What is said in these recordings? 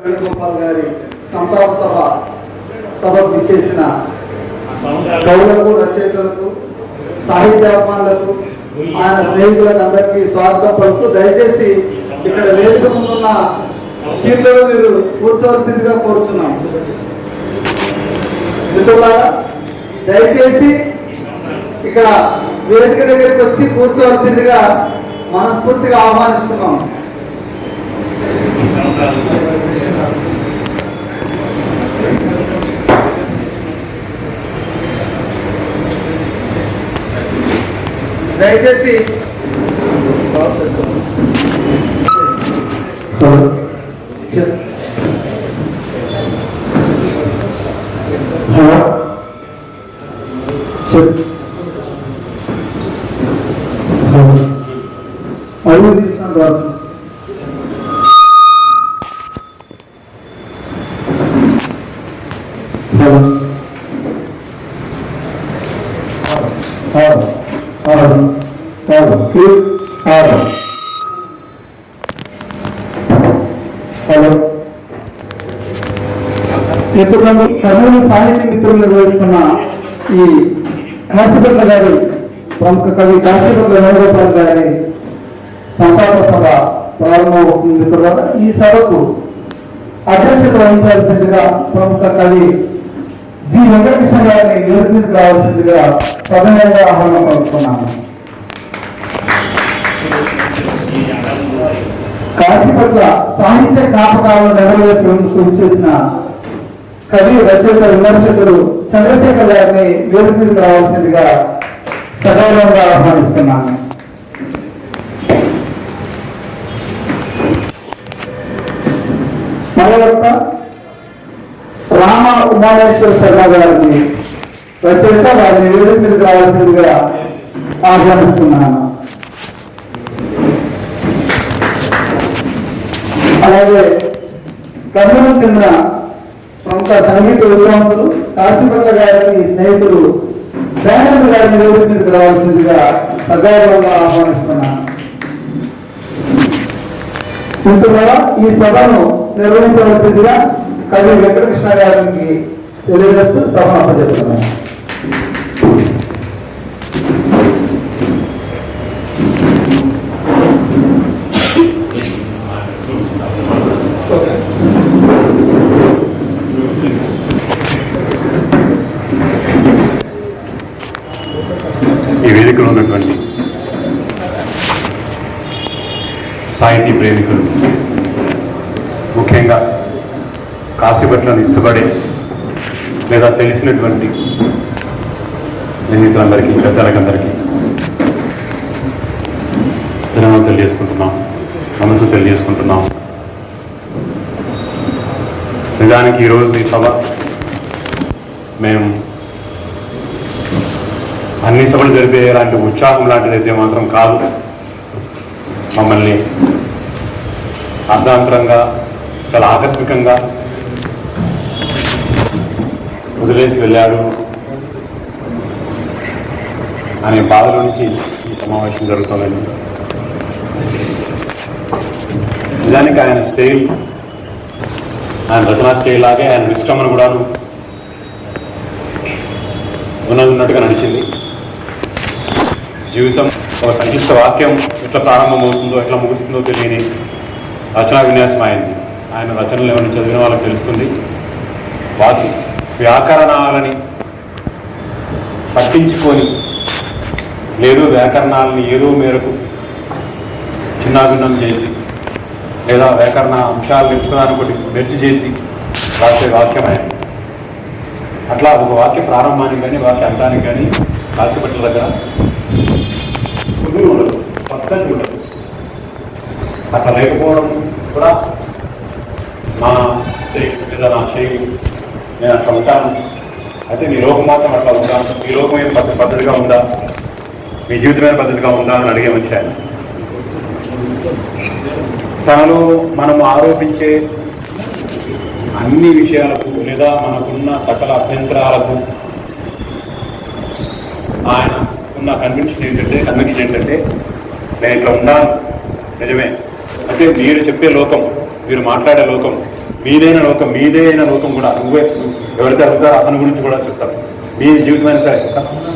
వేణుగోపాల్ గారి సంతాప సభకు ఇచ్చేసిన కవులకు, రచయితలకు, సాహిత్యాభిమానులకు, ఆయన స్నేహితులకు అందరికీ స్వాగతం పలుకుతూ దయచేసి ఇక్కడ వేదిక ముందున్న సీట్లలో మీరు కూర్చోవలసిందిగా కోరుచున్నాం. మిత్రులారా, దయచేసి ఇక్కడ వేదిక దగ్గరికి వచ్చి కూర్చోవలసిందిగా మనస్ఫూర్తిగా ఆహ్వానిస్తున్నాం. దయచేసి కర్నూలు సాహిత్య మిత్రులు నిర్వహిస్తున్న ఈ కాశీపట్ల గారి ప్రముఖ కవి కాశీపట్ల వేణుగోపాల్ గారి సంతాప సభ ప్రారంభమవుతుంది. మిత్రులారా, ఈ సభకు అధ్యక్షత వహించాల్సిందిగా ప్రముఖ కవి జి వెంకటకృష్ణ గారిని వేదిక రావాల్సిందిగా సభ్యంగా ఆహ్వానం పలుకుతున్నాను. కాశీపట్ల సాహిత్య జ్ఞాపకాలను నెరవేర్చేందుకు చేసిన కవి, రచయిత, విమర్శకుడు చంద్రశేఖర్ గారిని వేదిక రావాల్సిందిగా సగౌరవంగా ఆహ్వానిస్తున్నాను. మరొక రామ ఉమామేశ్వర శర్మ గారిని రచయిత, వారిని వేదిక రావాల్సిందిగా ఆహ్వానిస్తున్నాను. అలాగే కర్నూలు చెందిన ప్రముఖ సంగీత విద్వాంసులు కాశీపట్ల గారికి స్నేహితులు దయానంద గారిని వేదిక రావాల్సిందిగా సగౌరవంగా ఆహ్వానిస్తున్నాను. మిత్రులారా, ఈ సభను నిర్వహించవలసిందిగా కవి వెంకటకృష్ణ గారికి తెలియజేస్తూ సభను అప్పచెప్తున్నాను. ఈ వేదికలో ఉన్నటువంటి సాహితీ ప్రేమికులు, ముఖ్యంగా కాశీపట్లను ఇష్టపడే లేదా తెలిసినటువంటి స్నేహితులందరికీ, పెద్దలకందరికీ ధన్యవాదాలు తెలియజేసుకుంటున్నాం, మనసు తెలియజేసుకుంటున్నాం. నిజానికి ఈరోజు ఈ సభ మేము అన్ని సభలు జరిపే లాంటి ఉత్సాహం లాంటిది అయితే మాత్రం కాదు. మమ్మల్ని అర్ధాంతరంగా, చాలా ఆకస్మికంగా వదిలేసి వెళ్ళాడు అనే బాధలో నుంచి ఈ సమావేశం జరుగుతుందండి. నిజానికి ఆయన స్టైల్, ఆయన రచనా స్టైల్ లాగే ఆయన నిష్క్రమణ కూడా ఉన్నట్టుగా నడిచింది. జీవితం ఒక సంక్లిష్ట వాక్యం ఎట్లా ప్రారంభమవుతుందో, ఎట్లా ముగుస్తుందో తెలియని రచనా విన్యాసం అయింది. ఆయన రచనలు ఏమైనా చదివిన వాళ్ళకి తెలుస్తుంది. వ్యాకరణాలని పట్టించుకొని, లేదు వ్యాకరణాలని ఏదో మేరకు చిన్నాభిన్నం చేసి, లేదా వ్యాకరణ అంశాలను ఎంచుకోవడానికి ఒకటి మెర్చి చేసి రాసే వాక్యం అయింది. అట్లా ఒక వాక్య ప్రారంభానికి కానీ వాక్య అంతానికి కానీ కాశీపట్ల దగ్గర కుదురు ఉండదు, పద్ధతి ఉండదు. అట్లా లేకపోవడం కూడా మా లేదా నా శైలి, నేను అట్లా ఉంటాను. అయితే మీ లోకం మాత్రం అట్లా ఉందా, మీ లోకమైన పద్ధతిగా ఉందా, మీ జీవితమైన పద్ధతిగా ఉందా అని అడిగే వచ్చాను. తనలో మనము ఆరోపించే అన్ని విషయాలకు లేదా మనకున్న సకల అభ్యంతరాలకు ఆయన ఉన్న కన్విక్షన్ ఏంటంటే నేను ఇట్లా ఉన్నాను నిజమే, అంటే మీరు చెప్పే లోకం, మీరు మాట్లాడే లోకం మీదైన లోకం కూడా ఎవరైతే అడుగుతారో అతని గురించి కూడా చెప్తారు. మీ జీవితమైన సరే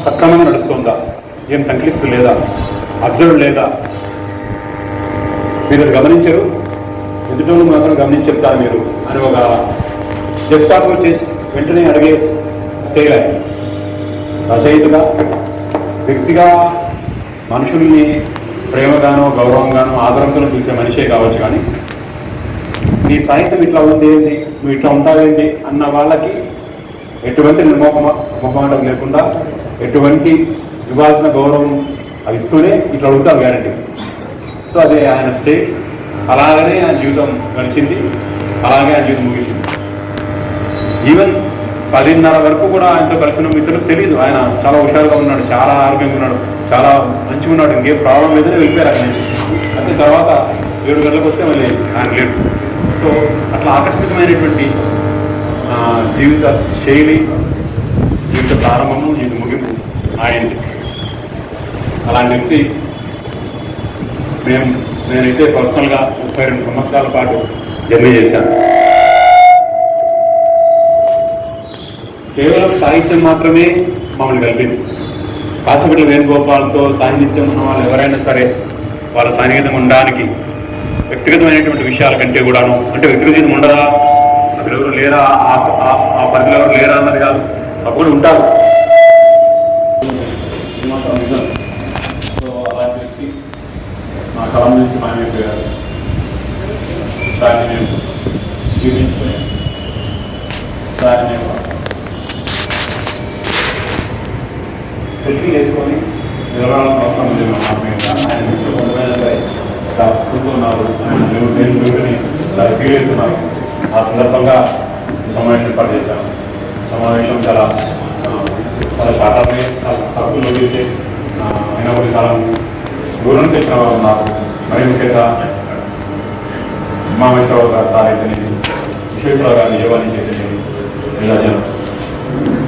సక్రమంగా నడుస్తుందా, ఏం సంక్లిప్తి లేదా, అబ్జర్వ్ లేదా, మీరు గమనించరు, ఎదుటోళ్ళు మాత్రం గమనించెప్తారు మీరు అని ఒక జస్టాపర్ చేసి వెంటనే అడిగే స్టేజ్. రచయితగా వ్యక్తిగా మనుషుల్ని ప్రేమగానో గౌరవంగానో ఆదరంతో చూసే మనిషే కావచ్చు, కానీ నీ సాహిత్యం ఇట్లా ఉంది ఏంటి, నువ్వు ఇట్లా ఉంటావేంటి అన్న వాళ్ళకి ఎటువంటి మొహమాటం లేకుండా ఎటువంటి ఇవ్వాల్సిన గౌరవం అవి ఇస్తూనే ఇట్లా అడుగుతాం గ్యారంటీ. సో అదే ఆయన స్టేజ్. అలాగనే ఆయన జీవితం గడిచింది, అలాగే ఆయన జీవితం ముగిసింది. ఈవెన్ 10:30 వరకు కూడా ఆయనతో కలిసిన మిత్రులకు తెలియదు. ఆయన చాలా హుషారుగా ఉన్నాడు, చాలా ఆరోగ్యంగా ఉన్నాడు, చాలా మంచిగా ఉన్నాడు, ఇంకేం ప్రాబ్లం లేదని వెళ్ళిపోయారు అక్కడ నుంచి. అయితే తర్వాత 7 గంటలకు వస్తే మళ్ళీ ఆయన లేడు. సో అట్లా ఆకస్మికమైనటువంటి జీవిత శైలి, జీవిత ప్రారంభము, జీవిత ముగింపు ఆయనది. అలాంటి వ్యక్తి నేనైతే పర్సనల్గా 32 సంవత్సరాల పాటు జర్నీ చేశాను. కేవలం సాహిత్యం మాత్రమే మమ్మల్ని కలిపింది. కాశీపట్ల వేణుగోపాల్తో సాహిత్యం ఉన్న వాళ్ళు ఎవరైనా సరే వాళ్ళ సాన్నిహిత్యం ఉండడానికి వ్యక్తిగతమైనటువంటి విషయాల కంటే కూడాను, అంటే వ్యక్తిగతం ఉండదా, అసలు ఎవరు లేరా, ఆ పరిధిలో ఎవరు లేరా అన్నది కాదు, అప్పుడు ఉంటారు. సో అలాంటి వ్యక్తి నా కళ నుంచి మాయమైపోయారు. దాన్ని నేను జీవించుకుని దాన్ని నేను సెల్ఫీ చేసుకొని నిలబడాలని అవసరం లేదు. ఆయన చూస్తున్నారు, ఆయన ఫీల్ అవుతున్నారు. ఆ సందర్భంగా సమావేశం ఏర్పాటు చేశాను. సమావేశం చాలా శాతాన్ని చాలా తక్కువ నోటీసే అయినా కూడా చాలా దూరం తెచ్చిన వాళ్ళు ఉన్నారు. మరీ ముఖ్యంగా ఉమామేశ్వరరావు గారు సార్ అయితేనే, విశ్వేశ్వరరావు గారిని యోగాన్ని చేతనే, ఇలా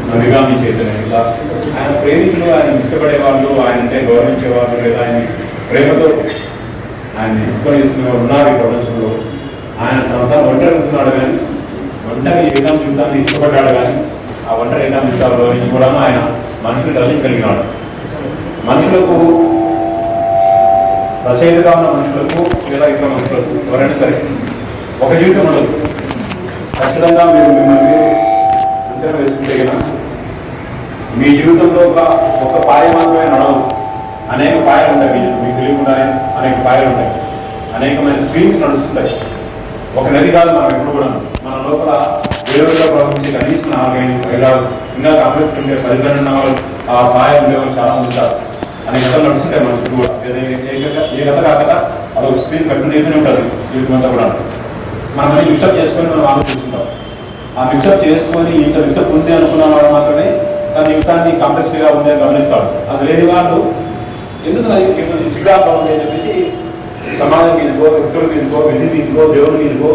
నందిగాన్ని చేతనే, ఇలా ఆయన ప్రేమికులు, ఆయన ఇష్టపడే వాళ్ళు, ఆయన అంటే గౌరవించే వాళ్ళు, లేదా ఆయన ప్రేమతో ఆయన ఎంచుకొని చేసుకునే వాళ్ళు ఉన్నారు ఈ ప్రపంచంలో. ఆయన తన ఒంటరి ఉంటున్నాడు, కానీ ఒంటరి ఏకాంత జీవితాన్ని ఇష్టపడ్డాడు, కానీ ఆ ఒంటరి ఏకాంత జీవితాల్లో నుంచి కూడా ఆయన మనుషులు కలిగినాడు. మనుషులకు, రచయితగా ఉన్న మనుషులకు లేదా ఇతర మనుషులకు ఎవరైనా సరే ఒక జీవితం ఉండదు. ఖచ్చితంగా మీరు మిమ్మల్ని అంచనా వేసుకుంటే కదా మీ జీవితంలో ఒక పాయ మాత్రమే నడవదు. అనేక పాయలు ఉంటాయి, మీకు తెలియకుండానే అనేక పాయలు ఉంటాయి, అనేకమైన స్ట్రీమ్స్ నడుస్తుంటాయి. ఒక నది కాదు మనం ఎప్పుడు కూడా. మన లోపల వేరుగా ప్రవహించి కనీసం 4-5 ఇంకా కాంగ్రెస్ కంటే 10 ఉన్న వాళ్ళు ఆ పాయలు ఉండేవాళ్ళు చాలా మంది ఉంటారు. అనేక కథలు నడుస్తుంటాయి మన చుట్టూ కూడా. ఏ కథ కాకదా అదొక స్క్రీన్ కట్టుకునేతూనే ఉంటుంది జీవితం అంతా కూడా. మనం అన్ని మిక్సప్ చేసుకొని మనం ఆలోచిస్తుంటాం. ఆ మిక్సప్ చేసుకొని ఇంత మిక్సప్ ఉంది అనుకున్న వాళ్ళు మాత్రమే తన జీవితాన్ని కాంప్లెక్స్గా ఉంది అని గమనిస్తాడు. అది లేని వాళ్ళు ఎందుకు నాకు చిగురాగా ఉంది అని చెప్పేసి సమాజం మీదకో, వ్యక్తుల మీదకో, విధి మీదకో, దేవుడి మీదకో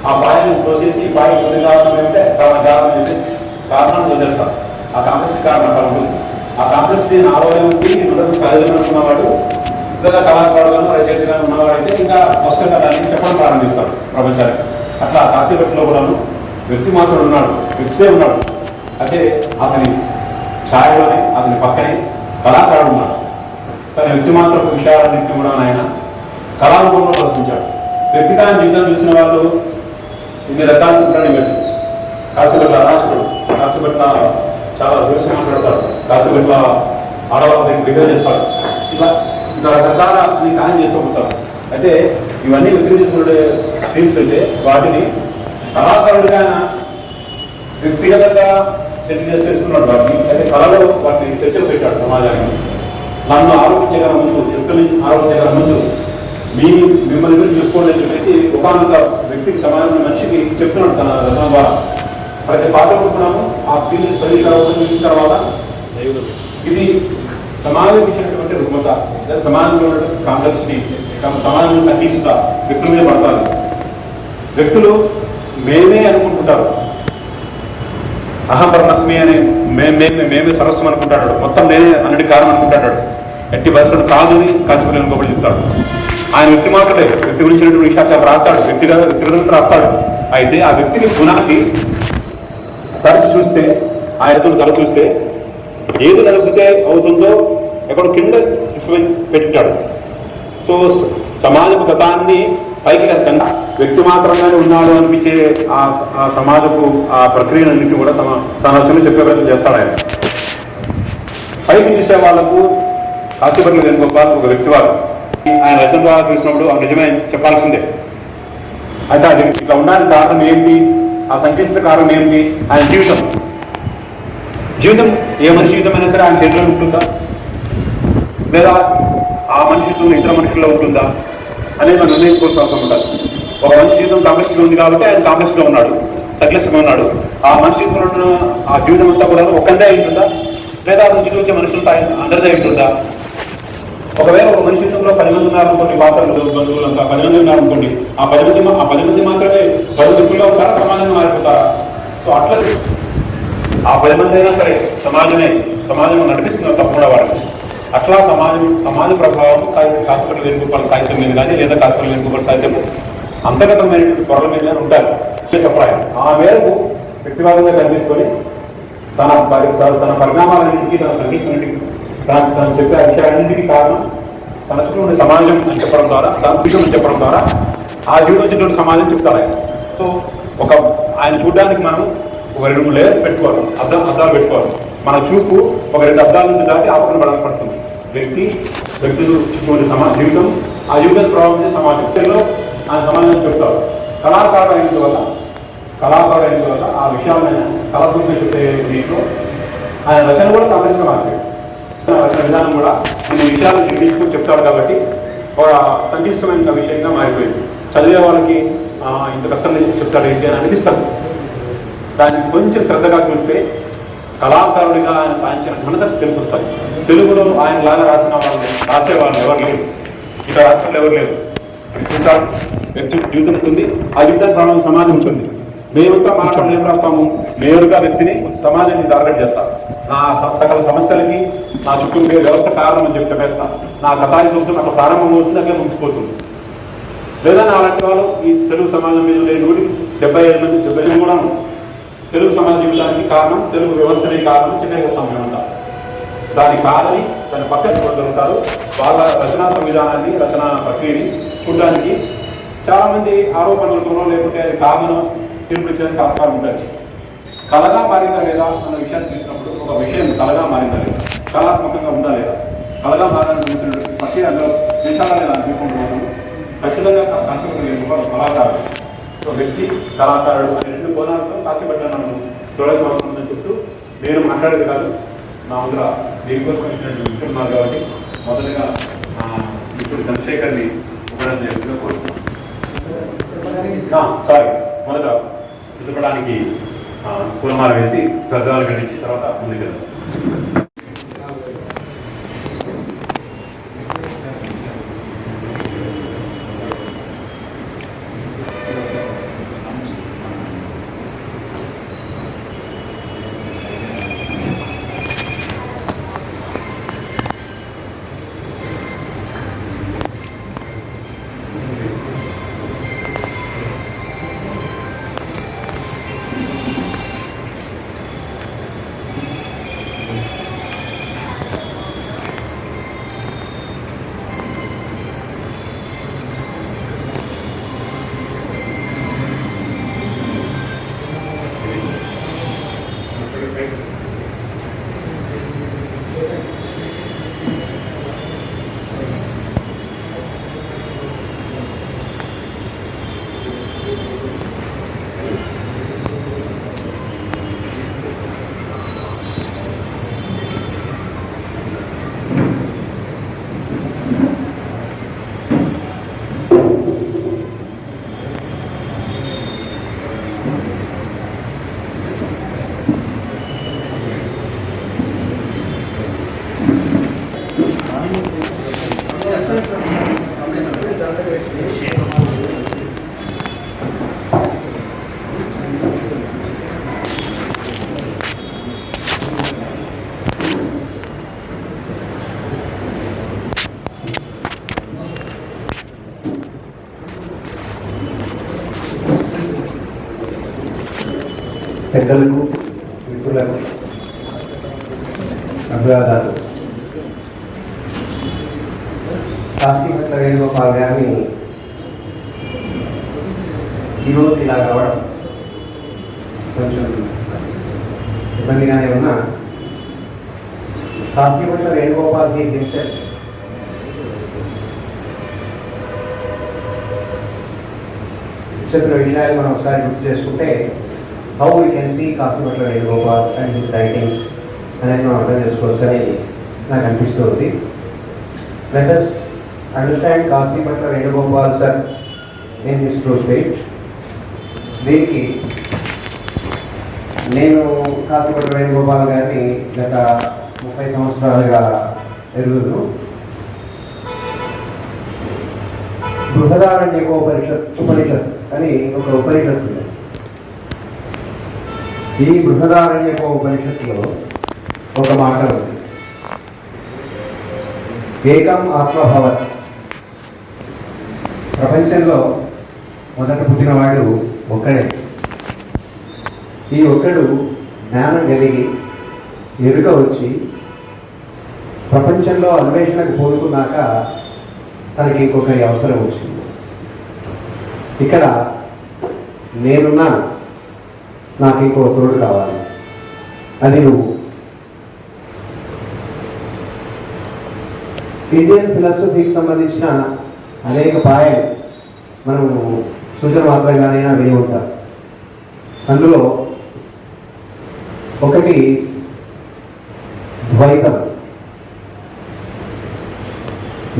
ఆ పాయను తోసేసి ఈ పాయ పొందిన కారణం ఏమంటే కారణం అని చెప్పేసి కారణాలు వదిలేస్తాం. ఆ కాంప్లెక్స్ కారణం అక్కడ ఉంటుంది. ఆ కాంప్లెక్స్ నాలోనే ఉంది, నేను ప్రయోజనం అనుకున్నవాడు లేదా కళాకారులను రచయితగాను ఉన్నవాడైతే ఇంకా స్పష్టంగా దాన్ని చెప్పడం ప్రారంభిస్తాడు ప్రపంచానికి. అట్లా కాశీపట్లలో కూడాను వ్యక్తి మాత్రం ఉన్నాడు, వ్యక్తే ఉన్నాడు. అయితే అతని ఛాయలోనే, అతని పక్కనే కళాకారుడు ఉన్నాడు. తన వ్యక్తి మాత్రం విషయాలన్నింటినీ కూడా ఆయన కళారూపంలో ప్రదర్శించాడు. వ్యక్తిగత జీవితం చూసిన వాళ్ళు ఇన్ని రకాల చిత్రాన్ని ఇవ్వచ్చు. కాశీపట్ల అరాచకుడు, కాశీపట్ల చాలా దృశ్యం మాట్లాడతాడు, కాశీపట్ల ఆడవాళ్ళకి బిహేవ్ చేస్తాడు, ఇలా రకరకాల ఖాయం చేస్తూ ఉంటారు. అయితే ఇవన్నీ వ్యక్తిగత స్ట్రీమ్స్ అయితే వాటిని కళాకారుడిగా వ్యక్తిగతంగా సెటిల్ చేసుకున్నాడు. వాటిని అయితే కళలో వాటిని చర్చలు పెట్టాడు సమాజానికి. నన్ను ఆరోపించగల ముందు, వ్యక్తుల నుంచి ఆరోపించగల ముందు మిమ్మల్ని గురించి చూసుకోండి అని చెప్పేసి ఒకనొక వ్యక్తికి, సమాజంలో మనిషికి చెప్తున్నాడు తన రచన ద్వారా. ప్రతి పాట కూడాము ఆ ఫీలింగ్ చదివిన తర్వాత చూసిన తర్వాత ఇది సమాజం ఇచ్చినటువంటి రుగ్మత, సమాజంలో కాంప్లెక్సిటీ, సమాజంలో సంకీర్షత వ్యక్తుల మీద పడతారు. వ్యక్తులు మేమే అనుకుంటుంటారు, అహంపరమస్మి అని మేమే సరస్వం అనుకుంటాడు, మొత్తం నేనే అన్నిటి కారణం అనుకుంటాడు. ఎట్టి పరిస్థితులు కాదు అని కాశీపట్ల వేణుగోపాల్ చెప్తాడు. ఆయన వ్యక్తి మాత్రమే వ్యక్తి గురించినటువంటి విషయాలు రాస్తాడు, వ్యక్తిగతంగా రాస్తాడు. అయితే ఆ వ్యక్తిని గుణానికి తరచు చూస్తే, ఆయనతో తల చూస్తే ఏది నలిపితే అవుతుందో ఎక్కడో కింద తీసుకొని పెట్టాడు. సో సమాజపు గతాన్ని పైకి కన్నా వ్యక్తి మాత్రంగానే ఉన్నాడు అనిపించే ఆ సమాజపు ఆ ప్రక్రియలన్నింటినీ కూడా తన రచన చెప్పే ప్రయత్నం చేస్తాడు ఆయన. పైకి చూసే వాళ్లకు కాశీపట్ల వేణుగోపాల్ ఒక వ్యక్తివాడు. ఆయన రచన ద్వారా చూసినప్పుడు ఆ నిజమే చెప్పాల్సిందే. అయితే అది ఇట్లా ఉండడానికి కారణం ఏంటి, ఆ సంక్లిష్ట కారణం ఏంటి, ఆయన జీవితం ఏ మనిషి జీవితమైనా సరే ఆయన చేతిలో ఉంటుందా, లేదా ఆ మనిషి జీవితం ఇతర మనుషుల్లో ఉంటుందా అనేది మనం నిర్ణయించుకోవాల్సిన అవసరం ఉంటుంది. ఒక మనిషి జీవితం కాంప్లెక్స్గా ఉంది కాబట్టి ఆయన కాంప్లెక్స్గా ఉన్నాడు, సంక్లిష్టంగా ఉన్నాడు. ఆ మనిషి జీవితంలో ఉన్న ఆ జీవితం అంతా కూడా ఒక్కడే ఉంటుందా, లేదా ఆ నుంచి వచ్చే మనుషులతో అందరిదే ఉంటుందా? ఒకవేళ ఒక మనిషి జీవితంలో 10 మంది ఉన్నారనుకోండి, పాత్రలు బంధువులంతా 10 మంది ఉన్నారనుకోండి, ఆ 10 మంది మాత్రమే బంధువులుగా ఉంటారా, సమాజంగా మారిపోతారా? సో అట్లా ఆ 10 మంది అయినా సరే సమాజం నడిపిస్తున్నారు తప్పకుండా వాడికి. అట్లా సమాజ ప్రభావం కాశీపట్ల వేణుగోపాల్ సాహిత్యం మీద కానీ, లేదా కాశీపట్ల వేణుగోపాల్ సాహిత్యం అంతర్గతమైనటువంటి పొరల మీద ఉంటారు చెప్పాలి. ఆ మేరకు వ్యక్తివాదంగా కనిపిస్తుంది. తన పరిణామాలన్నింటికి, తన సంగీతానికి, తను చెప్పే విషయాలన్నింటికి కారణం తన చుట్టూ ఉండే సమాజం అని చెప్పడం ద్వారా, తన జీవితం చెప్పడం ద్వారా ఆ జీవితం వచ్చినటువంటి సమాజం చెప్తారు ఆయన. సో ఆయన చూడడానికి మనం ఒక 2 లేయర్స్ పెట్టుకోవాలి, అద్దాలు పెట్టుకోవాలి. మన చూపు ఒక 2 అద్దాల నుంచి దాటి ఆపణ పడుతుంది. వ్యక్తులు చుట్టూ జీవితం, ఆ జీవితాన్ని ప్రభావించే సమాజంలో ఆయన సమాజాన్ని చెప్తారు. కళాకారుడు అయినందువల్ల ఆ విషయాలను కళాత్మకంగా చెప్పే దీంట్లో ఆయన రచన కూడా కాంగ్రెస్గా మారిపోయింది. రచన విధానం కూడా కొన్ని విషయాలను చూపించుకొని చెప్తాడు కాబట్టి ఒక సంక్లిష్టమైన విషయంగా మారిపోయింది. చదివే వాళ్ళకి ఇంత కష్టం నుంచి చెప్తాడు ఏంటి అని అనిపిస్తుంది. దానికి కొంచెం శ్రద్ధగా చూస్తే కళాకారుడిగా ఆయన సాధించిన ఘనత తెలుపుస్తాయి. తెలుగులో ఆయన లాగా రాసేవాళ్ళు ఎవరు లేరు, ఇక రాష్ట్రంలో ఎవరు లేరు. వ్యక్తి జీవితం ఉంటుంది, ఆ జీవితం ప్రభావం సమాజం ఉంటుంది. మేమంతా మాట్లాడడం ఏం రాస్తాము, నేరుగా వ్యక్తిని సమాజాన్ని టార్గెట్ చేస్తాను. నా సకల సమస్యలకి నా చుట్టూ ఉండే వ్యవస్థ కారణం అని చెప్పి చెప్పేస్తా. నా కథాయి చూస్తే నాకు ప్రారంభమవుతుంది, అట్లే ముగిసిపోతుంది. లేదా నా అలాంటి వాళ్ళు ఈ తెలుగు సమాజం మీద 175 మంది కూడా తెలుగు సమాజ జీవితానికి కారణం, తెలుగు వ్యవస్థనే కారణం చిన్నగేస్తాం మేమంతా. దాని కాదని దాని పక్కన చూడగలుగుతారు. వాళ్ళ రచనా సంవిధానాన్ని, రచనా ప్రక్రియని చూడడానికి చాలామంది ఆరోపణలతో లేకుంటే అది కామను తీర్పు ఇచ్చడానికి ఆస్కారం ఉంటుంది. కళగా మారిందా లేదా అన్న విషయాన్ని చూసినప్పుడు ఒక విషయం కళగా మారిందా లేదా, కళాత్మకంగా ఉందా లేదా, కళగా మారాలని చూసినటువంటి ప్రక్రియ అందులో విషయాలు లేదా తీసుకుంటున్నాము. ఖచ్చితంగా కాశీపట్ల కళాకారుడు, సో వ్యక్తి కళాకారుడు అనే 2 కోణాలతో కాశీపట్ల మనం చూడాల్సిన అవసరం ఉందని చెప్తూ, నేను మాట్లాడేది కాదు, నా ముందర దీనికోసం ఇచ్చినట్టు వింటున్నారు కాబట్టి మొదటగా ఇప్పుడు చంద్రశేఖర్ని ఉపయోగం చేస్తున్నా కోరుతున్నాను. మొదట ఎదుర్కోవడానికి పూలమాల వేసి శ్రద్ధాలు గడించి తర్వాత ముందుకు పెద్దలకు, మిత్రులకు అభివాదాలు. కాశీపట్ల వేణుగోపాల్ గారిని ఈరోజు ఇలా రావడం కొంచెం ఇబ్బందిగానే ఉన్నా, కాశీపట్ల వేణుగోపాల్కి హింసెట్ చెప్పిన విషయాలు మనం ఒకసారి గుర్తు చేసుకుంటే, how we can see Kasipatla Venugopal and his writings అనేది మనం అర్థం చేసుకోవచ్చు అని నాకు అనిపిస్తుంది. Let us understand Kasipatla Venugopal sir in his true state. దీనికి నేను కాశీపట్ల వేణుగోపాల్ గారిని గత 30 సంవత్సరాలుగా ఎరుగుదును. బృహదారణ్యకోపనిషత్ అని ఒక ఉపనిషత్తు ఉంది. ఈ బృహదారణ్యకోపనిషత్తులో ఒక మాట ఉంది, ఏకం ఆత్మభవత్. ప్రపంచంలో మొదట పుట్టినవాడు ఒక్కడే. ఈ ఒక్కడు జ్ఞానం కలిగి ఎరుక వచ్చి ప్రపంచంలో అన్వేషణకు కోరుకున్నాక తనకి ఇంకొకరి అవసరం వచ్చింది. ఇక్కడ నేనున్నాను, నాకు ఇంకో తోడు కావాలి, అది నువ్వు. ఇండియన్ ఫిలాసఫీకి సంబంధించిన అనేక పాయలు మనం సూచన మాత్రంగానైనా విని ఉంటాం. అందులో ఒకటి ద్వైతం,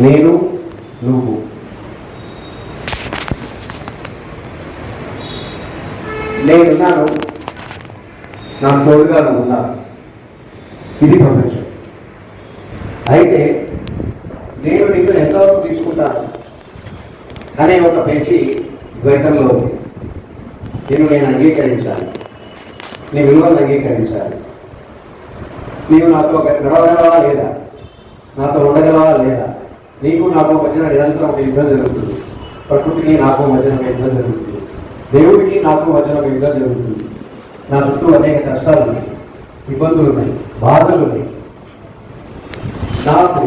నేను నువ్వు. నేనున్నాను, నాకు తోడుగా నువ్వు ఉన్నాను. ఇది ప్రపంచం. అయితే నేను నీకు ఎంతవరకు తీసుకుంటాను అనే ఒక పేచి ద్వైతంలో ఉంది. నేను అంగీకరించాలి, నీ విలువలను అంగీకరించాలి. నీవు నాతో నడవగలవా లేదా, నాతో ఉండగలవా లేదా. నీకు నాకు మధ్యన నిరంతరం ఒక యుద్ధం జరుగుతుంది. ప్రకృతికి నాకు మధ్యన ఒక యుద్ధం జరుగుతుంది. దేవుడికి నాకు మధ్యన ఒక యుద్ధం జరుగుతుంది. నా చుట్టూ అనేక కష్టాలు ఉన్నాయి, ఇబ్బందులు ఉన్నాయి, బాధలు ఉన్నాయి. నాకు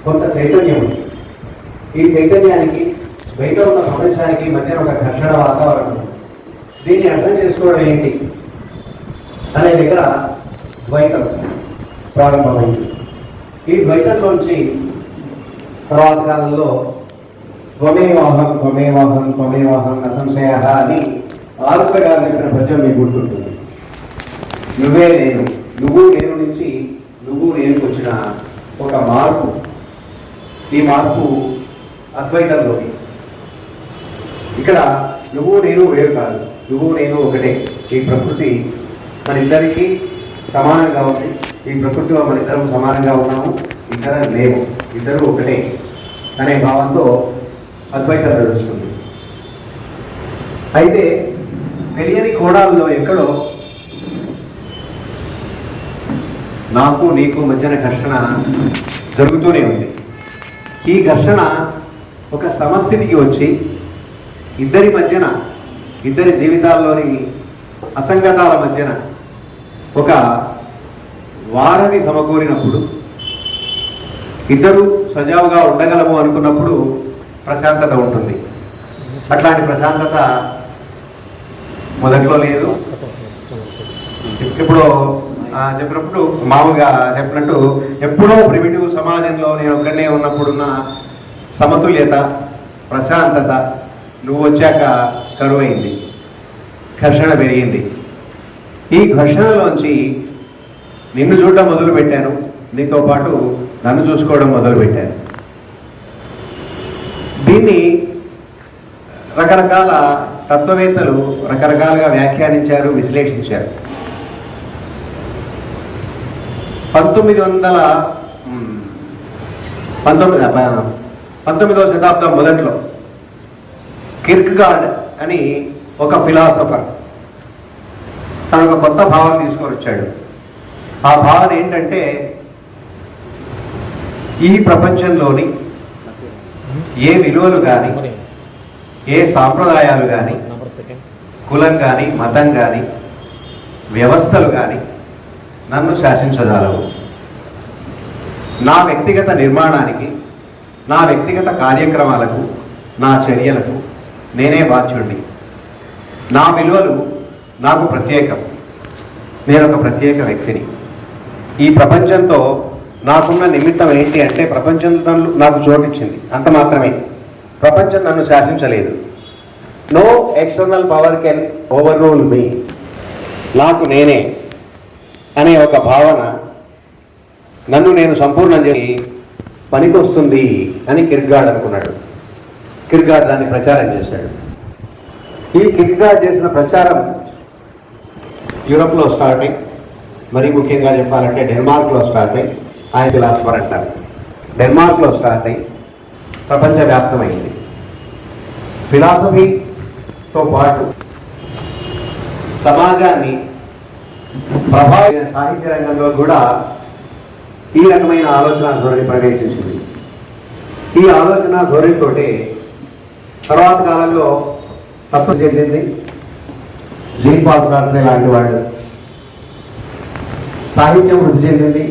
కొంత చైతన్యం ఉంది. ఈ చైతన్యానికి బయట ఉన్న ప్రపంచానికి మధ్యన ఒక ఘర్షణ వాతావరణం ఉంది. దీన్ని అర్థం చేసుకోవడం ఏంటి అనే దగ్గర ద్వైతం ప్రారంభమైంది. ఈ ద్వైతంలోంచి తర్వాత కాలంలో త్వమేవాహం త్వమేవాహం త్వమేవాహం అసంశయ అని ఆరుద్ర గారు చెప్పిన పద్యం మీకు గుర్తుంటుంది. నువ్వే నేను, నువ్వు నేను నుంచి నువ్వు నేనుకు వచ్చిన ఒక మార్పు. ఈ మార్పు అద్వైతంలోని. ఇక్కడ నువ్వు నేను వేరు కాదు, నువ్వు నేను ఒకటే. ఈ ప్రకృతి మన ఇద్దరికీ సమానంగా ఉంది. ఈ ప్రకృతిలో మన ఇద్దరం సమానంగా ఉన్నాము, ఇద్దరం లేవు, ఇద్దరు ఒకటే అనే భావంతో అద్వైతం నడుస్తుంది. అయితే తెలియని కోణాల్లో ఎక్కడో నాకు నీకు మధ్యన ఘర్షణ జరుగుతూనే ఉంది. ఈ ఘర్షణ ఒక సమస్థితికి వచ్చి ఇద్దరి మధ్యన, ఇద్దరి జీవితాల్లోని అసంగతాల మధ్యన ఒక వారధి సమకూరినప్పుడు, ఇద్దరు సజావుగా ఉండగలము అనుకున్నప్పుడు ప్రశాంతత ఉంటుంది. అట్లాంటి ప్రశాంతత మొదట్లో లేదు. ఇప్పుడు చెప్పినప్పుడు మామూలుగా చెప్పినట్టు ఎప్పుడో ప్రిమిటివ్ సమాజంలో నేను ఒక్కడనే ఉన్నప్పుడున్న సమతుల్యత, ప్రశాంతత నువ్వు వచ్చాక కరువైంది, ఘర్షణ పెరిగింది. ఈ ఘర్షణలోంచి నిన్ను చూడడం మొదలుపెట్టాను, నీతో పాటు నన్ను చూసుకోవడం మొదలుపెట్టాను. దీన్ని రకరకాల తత్వవేత్తలు రకరకాలుగా వ్యాఖ్యానించారు, విశ్లేషించారు. 19వ శతాబ్దం మొదట్లో కిర్క్గార్డ్ అని ఒక ఫిలాసఫర్ తను ఒక కొత్త భావన తీసుకొని వచ్చాడు. ఆ భావన ఏంటంటే, ఈ ప్రపంచంలోని ఏ విలువలు కానీ, ఏ సాంప్రదాయాలు కానీ, కులం కానీ, మతం కానీ వ్యవస్థలు కానీ నన్ను శాసించగలవు. నా వ్యక్తిగత నిర్మాణానికి, నా వ్యక్తిగత కార్యక్రమాలకు, నా చర్యలకు నేనే బాధ్యుడిని. నా విలువలు నాకు ప్రత్యేకం. నేను ఒక ప్రత్యేక వ్యక్తిని. ఈ ప్రపంచంతో నాకున్న నిమిత్తం ఏంటి అంటే, ప్రపంచంతో నాకు చోటిచ్చింది అంత మాత్రమే. ప్రపంచం నన్ను శాసించలేదు. No external power can overrule me. నాకు నేనే అనే ఒక భావన నన్ను నేను సంపూర్ణం చేసి పనికొస్తుంది అని కిర్గాడ్ అనుకున్నాడు. కిర్గాడ్ దాన్ని ప్రచారం చేశాడు. ఈ కిర్గాడ్ చేసిన ప్రచారం యూరప్లో స్టార్ట్ అయ్యి, మరీ ముఖ్యంగా చెప్పాలంటే డెన్మార్క్లో స్టార్ట్ అయ్యి, ఆయన ఫిలాసఫర్ అంటారు, డెన్మార్క్లో స్టార్ట్ అయ్యి ప్రపంచవ్యాప్తమైంది. ఫిలాసఫీతో పాటు సమాజాన్ని ప్రభావిత సాహిత్య రంగంలో కూడా ఈ రకమైన ఆలోచన ధోరణి ప్రవేశించింది. ఈ ఆలోచన ధోరణితోటే తర్వాత కాలంలో తత్వం చెందింది జీన్ పాల్ సార్ట్రే లాంటి వాళ్ళు, సాహిత్యం వృద్ధి చెందింది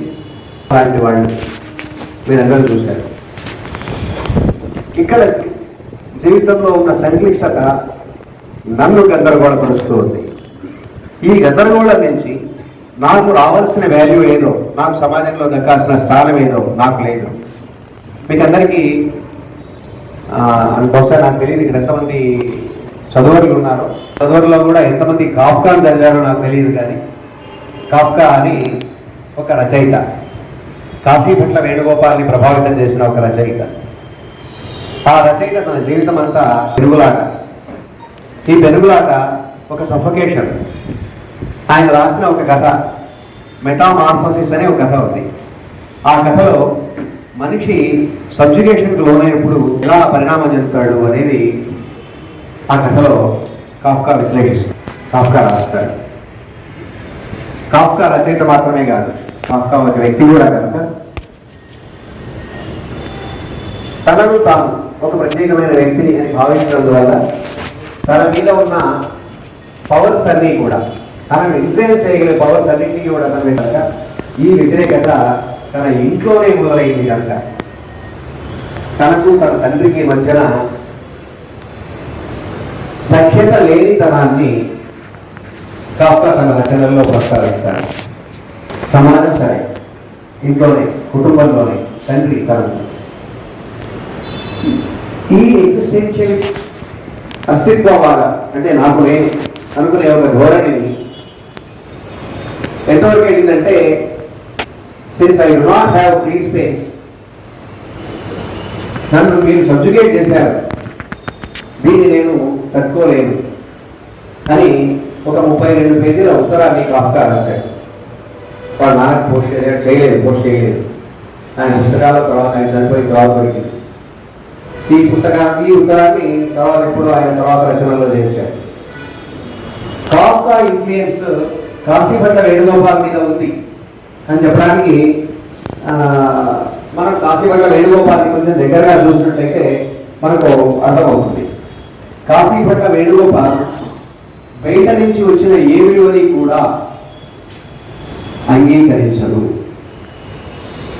లాంటి వాళ్ళు మీరందరూ చూశారు. ఇక్కడ జీవితంలో ఉన్న సంక్లిష్టత నన్ను గందరగోళపరుస్తూ ఉంది. ఈ గందరగోళం నుంచి నాకు రావాల్సిన వాల్యూ ఏదో, నాకు సమాజంలో దక్కాల్సిన స్థానం ఏదో నాకు లేదు. మీకు అందరికీ బహుశా నాకు తెలియదు ఇక్కడ ఎంతమంది చదువులు ఉన్నారో, చదువుల్లో కూడా ఎంతమంది కాఫ్కాను చదివారో నాకు తెలియదు. కానీ కాఫ్కా అని ఒక రచయిత, కాశీపట్ల వేణుగోపాల్ని ప్రభావితం చేసిన ఒక రచయిత. ఆ రచయిత తన జీవితం అంతా పెనుగులాట. ఈ పెనుగులాట ఒక సఫోకేషన్. ఆయన రాసిన ఒక కథ మెటామార్ఫోసిస్ అనే ఒక కథ ఉంది. ఆ కథలో మనిషి సబ్జుగేషన్కి లోనైనప్పుడు ఎలా పరిణామం చెందుతాడు అనేది ఆ కథలో కాఫ్కా విశ్లేషిస్తాడు, కాఫ్కా రాస్తాడు. కాఫ్కా రచయిత మాత్రమే కాదు, కాఫ్కా ఒక వ్యక్తి కూడా కనుక తనను తాను ఒక ప్రత్యేకమైన వ్యక్తిని అని భావించినందువల్ల తన మీద ఉన్న పవర్స్ అన్నీ కూడా, తనను ఇన్ఫ్లుయెన్స్ చేయగలిగే పవర్స్ అన్నింటినీ కూడా తన కనుక ఈ వ్యతిరేకత తన ఇంట్లోనే మొదలైంది కనుక తనకు తన తండ్రికి మధ్యన సఖ్యత లేనితనాన్ని కాఫ్కా తన రచనల్లో ప్రస్తావిస్తాడు. సమాజం సరే, ఇంట్లోనే, కుటుంబంలోనే తండ్రి తనకు ఈ ఎగ్జిస్టెన్షియలిస్ట్ అస్తిత్వవాద అంటే నాకు నేను అనుకునే ఒక ధోరణిని ఎంతవరకు ఏంటంటే, since I do not have free space, నన్ను మీరు సబ్జుగేట్ చేశారు, దీన్ని నేను తట్టుకోలేను అని ఒక 32 పేజీల ఉత్తరాన్ని కాఫ్కా రాశాడు. వాడు నాకు పోస్ట్ చేయలేదు. ఆయన పుస్తకాల తర్వాత ఆయన చనిపోయిన తర్వాత దొరికింది. ఈ ఉత్తరాన్ని తర్వాత ఇప్పుడు ఆయన తర్వాత రచనలో చేశాడు. కాఫ్కా ఇన్ఫ్లుయెన్స్ కాశీపట్ల వేణుగోపాల్ మీద ఉంది అని చెప్పడానికి మనం కాశీపట్ల వేణుగోపాల్ని కొంచెం దగ్గరగా చూసినట్లయితే మనకు అర్థమవుతుంది. కాశీపట్ల వేణుగోపాల్ బయట నుంచి వచ్చిన ఏ విలువని కూడా అంగీకరించదు.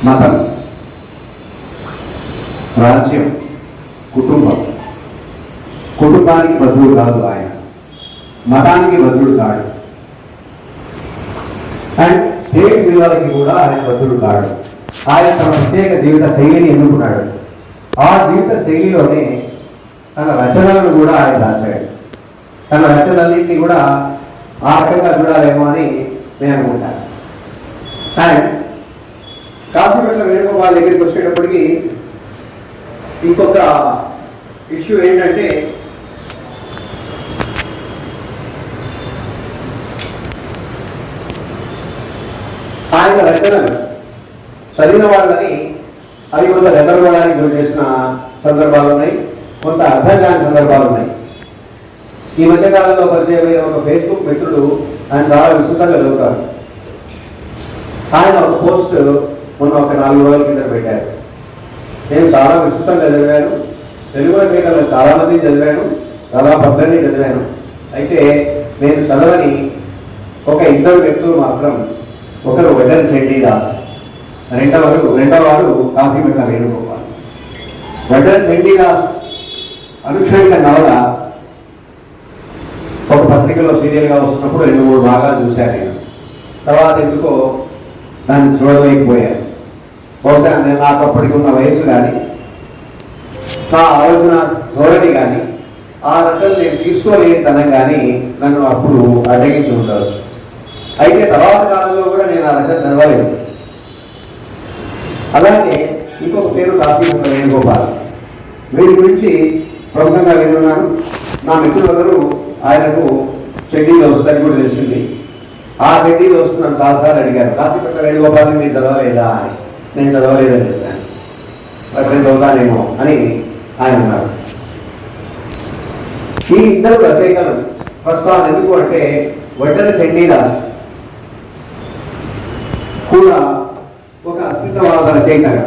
మతం, రాజ్యం, కుటుంబానికి బదులు కాదు ఆయన, మతానికి బదులు కాడు, అండ్ స్టేట్ విలువలకి కూడా ఆయన బదులు కాడు. ఆయన తన ప్రత్యేక జీవిత శైలిని ఎన్నుకున్నాడు. ఆ జీవిత శైలిలోనే తన రచనలను కూడా ఆయన రాశాడు. తన రచనలన్నింటినీ కూడా ఆ రకంగా చూడాలేమో అని నేను అనుకుంటాను. అండ్ కాశీపట్ల వేణుగోపాల్ దగ్గరికి వచ్చేటప్పటికి ఇంకొక ఇష్యూ ఏంటంటే, ఆయన రచనలు చదివిన వాళ్ళని అవి కొంత గందరగోళానికి గురి చేసిన సందర్భాలు ఉన్నాయి, కొంత అర్థం కాని సందర్భాలు ఉన్నాయి. ఈ మధ్యకాలంలో పరిచయమైన ఒక ఫేస్బుక్ మిత్రుడు ఆయన చాలా విస్తృతంగా చదువుతారు. ఆయన ఒక పోస్ట్ మొన్న ఒక 4 రోజుల కింద పెట్టారు. నేను చాలా విస్తృతంగా చదివాను, తెలుగు రచయితలు చాలా మంది చదివాను, చాలా 18 చదివాను. అయితే నేను చదవని ఒక ఇద్దరు వ్యక్తులు మాత్రం, ఒకరు వడ్డెర చండీదాస్, రెండవవారు కాశీపట్ల వేణుగోపాల్. వడ్డెర చండీదాస్ అనుక్షణిక నవల ఒక పత్రికలో సీరియల్గా వస్తున్నప్పుడు 2-3 భాగాలు చూశాను నేను. తర్వాత ఎందుకో దాన్ని చూడలేకపోయాను. బహుశా నేను నాకు అప్పటికి ఉన్న వయసు కానీ, నా ఆలోచన ధోరణి కానీ, ఆ రచనలు నేను తీసుకోలేని తనం కానీ నన్ను అప్పుడు అడ్డగించి ఉండవచ్చు. అయితే తర్వాత కాలంలో కూడా నేను ఆ రచన చదవలేదు. అలాగే ఇంకొక పేరు కాశీపట్ల వేణుగోపాల్. వీరి గురించి ప్రముఖంగా వినున్నాను. నా మిత్రులందరూ ఆయనకు చెడ్డీలో వస్తాయని కూడా తెలిసింది. ఆ చెడ్డీలో వస్తున్నాను చాలాసార్లు అడిగారు, కాశీపట్ల వేణుగోపాల్ని మీరు చదవలేదా అని. నేను చదవలేదని చెప్పాను. నేను చదువుతానేమో అని ఆయన అన్నారు. ఈ ఇద్దరు రచయితలు ప్రస్తావన ఎందుకు అంటే, వడ్డెర చండీదాస్ కూడా ఒక అస్తిత్వవాద రచయితగా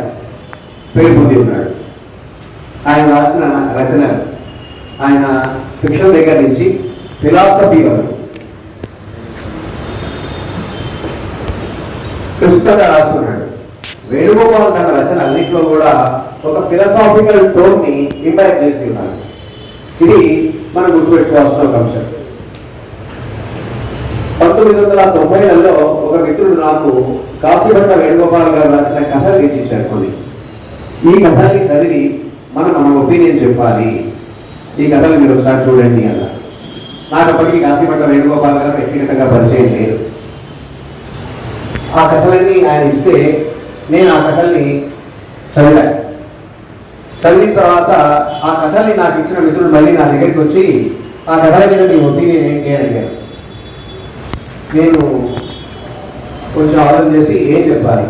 పేరు పొంది ఉన్నాడు. ఆయన రాసిన రచనలు, ఆయన ఫిక్షన్ దగ్గర నుంచి ఫిలాసఫీ వరకు పుస్తకంగా రాస్తున్నాడు. వేణుగోపాల్ తన రచన అన్నింటిలో కూడా ఒక ఫిలాసాఫికల్ టోన్ ని ఇంపాక్ట్ చేసి ఉన్నాడు. ఇది మనం గుర్తుపెట్టుకోవాల్సిన ఒక అంశం. 1990లలో ఒక మిత్రుడు నాకు కాశీపట్ల వేణుగోపాల్ గారు రాసిన కథలు రచించారు కొన్ని. ఈ కథల్ని చదివి మనం మన ఒపీనియన్ చెప్పాలి, ఈ కథలు మీరు ఒకసారి చూడండి అన్నారు. నాకు అప్పటికి కాశీపట్ల వేణుగోపాల్ గారు వ్యక్తిగతంగా పరిచయం లేదు. ఆ కథలన్నీ ఆయన ఇస్తే నేను ఆ కథల్ని చదివాను. చదివిన తర్వాత ఆ కథల్ని నాకు ఇచ్చిన మిత్రుడు మళ్ళీ నా దగ్గరికి వచ్చి ఆ కథల మీద నీ ఒపీనియన్ ఏంటి అని అడిగారు. నేను కొంచెం ఆలోచన చేసి ఏం చెప్పాలి,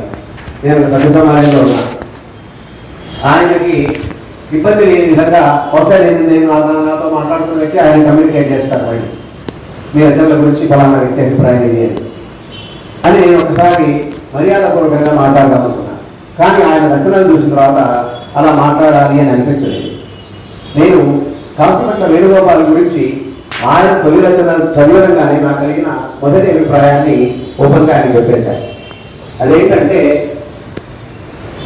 నేను సభ్య సమాజంలో ఉన్నా, ఆయనకి ఇబ్బంది లేని విధంగా ఒకసారి నేను నాతో మాట్లాడుతున్న వ్యక్తి ఆయన కమ్యూనికేట్ చేస్తారు మళ్ళీ మీ రచనల గురించి ఫలానా వ్యక్తి అభిప్రాయం ఇది అని నేను ఒకసారి మర్యాదపూర్వకంగా మాట్లాడదామనుకున్నాను. కానీ ఆయన రచనలు చూసిన తర్వాత అలా మాట్లాడాలి అని అనిపించలేదు. నేను కాశీపట్ల వేణుగోపాల్ గురించి ఆయన తొలి రచనలు చదివడంగానే నాకు కలిగిన మొదటి అభిప్రాయాన్ని ఓపెన్గా ఆయన చెప్పేశాను. అదేంటంటే,